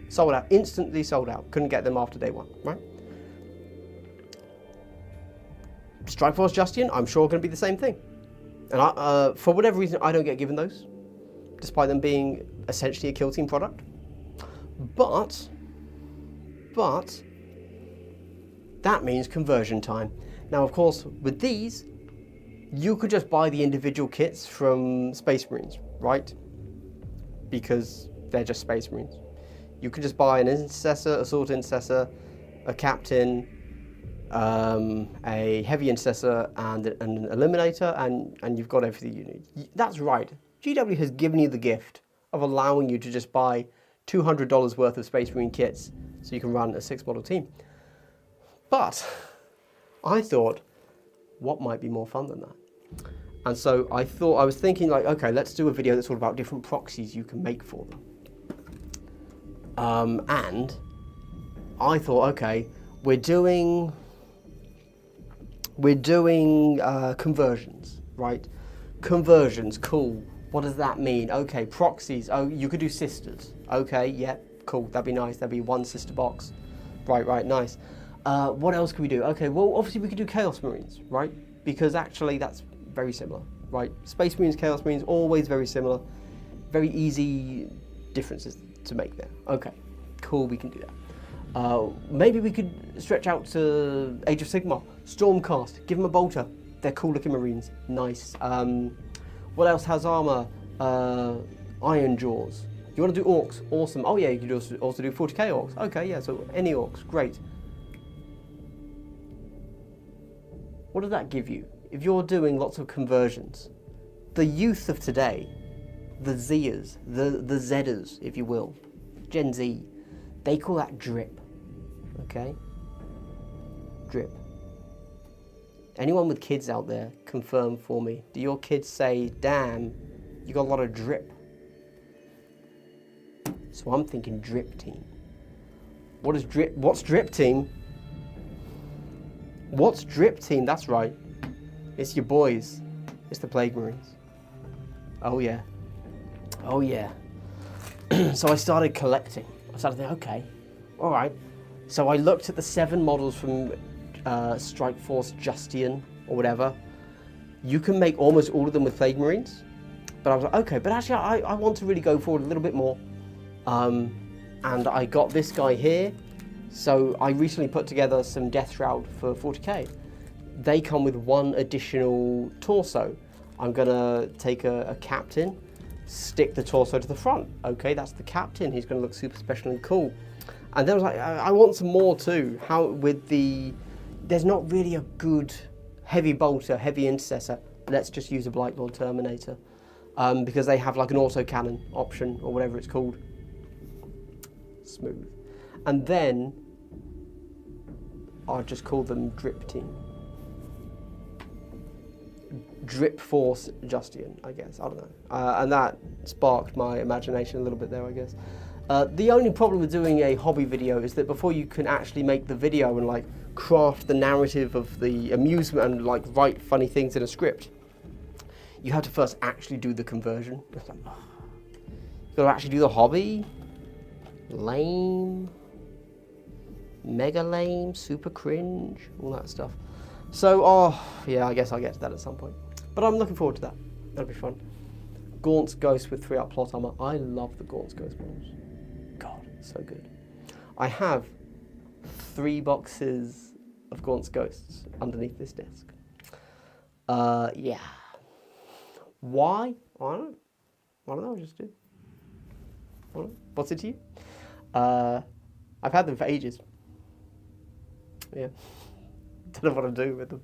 sold out, instantly sold out, couldn't get them after day 1, right? Strike Force Justian, I'm sure going to be the same thing. And for whatever reason, I don't get given those, despite them being essentially a Kill Team product. But that means conversion time. Now, of course, with these, you could just buy the individual kits from Space Marines, right? Because they're just Space Marines. You could just buy an Intercessor, Assault Intercessor, a Captain, a Heavy Intercessor, and an Eliminator, and you've got everything you need. That's right. GW has given you the gift of allowing you to just buy $200 worth of Space Marine kits so you can run a 6-model team. But I thought, what might be more fun than that? And so I was thinking like, okay, let's do a video that's all about different proxies you can make for them. And I thought, okay, we're doing conversions, right? Conversions, cool. What does that mean? Okay, proxies. Oh, you could do sisters. Okay, yeah, cool. That'd be nice. That'd be 1 sister box. Right, nice. What else can we do? Okay, well, obviously we could do Chaos Marines, right? Because actually that's very similar, right? Space Marines, Chaos Marines, always very similar. Very easy differences to make there. Okay, cool, we can do that. Maybe we could stretch out to Age of Sigmar, Stormcast, give them a bolter. They're cool looking Marines, nice. What else has armor? Iron Jaws. You want to do orcs? Awesome. Oh yeah, you can also do 40k orcs. Okay, yeah, so any orcs, great. What does that give you? If you're doing lots of conversions, the youth of today, the Zers, the Zers, if you will, Gen Z, they call that drip, okay? Drip. Anyone with kids out there, confirm for me. Do your kids say, damn, you got a lot of drip? So I'm thinking drip team. What is drip? What's drip team? What's drip team? That's right. It's your boys. It's the Plague Marines. Oh yeah. Oh yeah. So I started collecting. I started thinking, okay, all right. So I looked at the 7 models from Strike Force Justian or whatever. You can make almost all of them with Plague Marines. But I was like, okay, but actually I want to really go forward a little bit more. And I got this guy here. So I recently put together some Death Shroud for 40k. They come with 1 additional torso. I'm gonna take a captain, stick the torso to the front. Okay, that's the captain. He's gonna look super special and cool. And then I was like, I want some more too. How with the, there's not really a good heavy bolter, heavy intercessor. Let's just use a Blight Lord Terminator. Because they have like an autocannon option or whatever it's called. Smooth. And then I'll just call them Drip Team. Drip Force Justian, I guess. I don't know. And that sparked my imagination a little bit there, I guess. The only problem with doing a hobby video is that before you can actually make the video and like craft the narrative of the amusement and like write funny things in a script, you have to first actually do the conversion. It's like, oh, you gotta actually do the hobby? Lame. Mega lame, super cringe, all that stuff. So, oh, yeah, I guess I'll get to that at some point. But I'm looking forward to that. That'll be fun. Gaunt's Ghost with 3-up plot armor. I love the Gaunt's Ghost models. God, so good. I have 3 boxes of Gaunt's Ghosts underneath this desk. Yeah. Why? I don't know, I just do. I don't know. What's it to you? I've had them for ages. Yeah. Don't know what to do with them.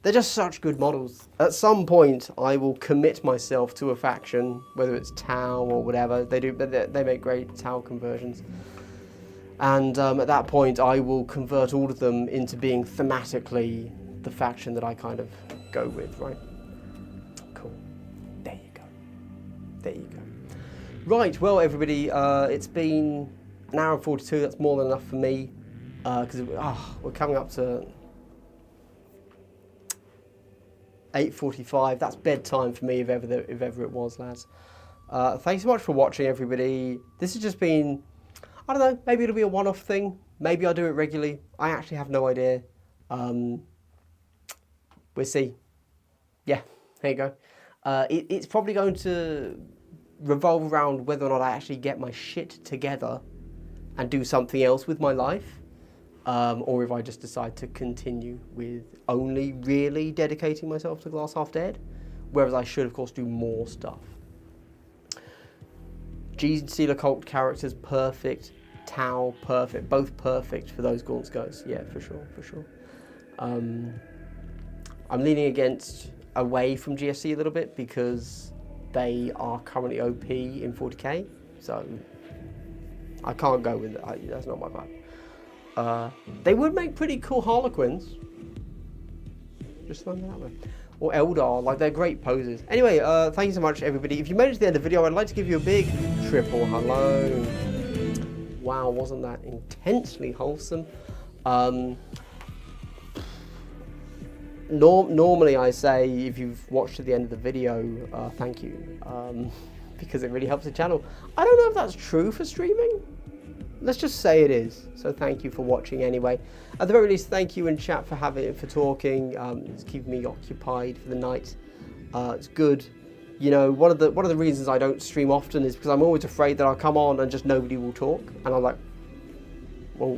They're just such good models. At some point, I will commit myself to a faction, whether it's Tau or whatever. They make great Tau conversions. And at that point, I will convert all of them into being thematically the faction that I kind of go with, right? Cool. There you go. There you go. Right, well, everybody, it's been an hour and 42. That's more than enough for me. Because we're coming up to 8:45. That's bedtime for me, if ever it was, lads. Thanks so much for watching, everybody. This has just been, I don't know, maybe it'll be a one-off thing. Maybe I'll do it regularly. I actually have no idea. We'll see. Yeah, there you go. It's probably going to revolve around whether or not I actually get my shit together and do something else with my life. Or if I just decide to continue with only really dedicating myself to Glass Half Dead, whereas I should, of course, do more stuff. G-Seal Occult characters, perfect. Tau, perfect. Both perfect for those Gaunt's Ghosts. Yeah, for sure, for sure. I'm leaning away from GSC a little bit because they are currently OP in 40k, so I can't go with it. That's not my vibe. They would make pretty cool Harlequins. Just throwing that out there. Or Eldar, like they're great poses. Anyway, thank you so much, everybody. If you made it to the end of the video, I'd like to give you a big triple hello. Wow, wasn't that intensely wholesome? Normally I say, if you've watched to the end of the video, thank you, because it really helps the channel. I don't know if that's true for streaming. Let's just say it is. So thank you for watching anyway. At the very least, thank you in chat for talking. It's keeping me occupied for the night. It's good. You know, one of the reasons I don't stream often is because I'm always afraid that I'll come on and just nobody will talk, and I'm like, well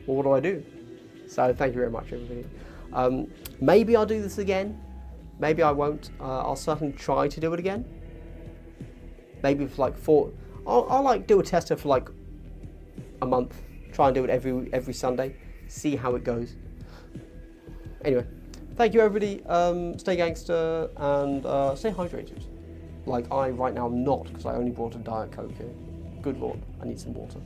what do I do? So thank you very much, everybody. Maybe I'll do this again. Maybe I won't. I'll certainly try to do it again. Maybe for like I'll like do a tester for like a month. Try and do it every Sunday. See how it goes. Anyway, thank you everybody. Stay gangster and stay hydrated. Like I right now am not, because I only bought a Diet Coke here. Good Lord, I need some water.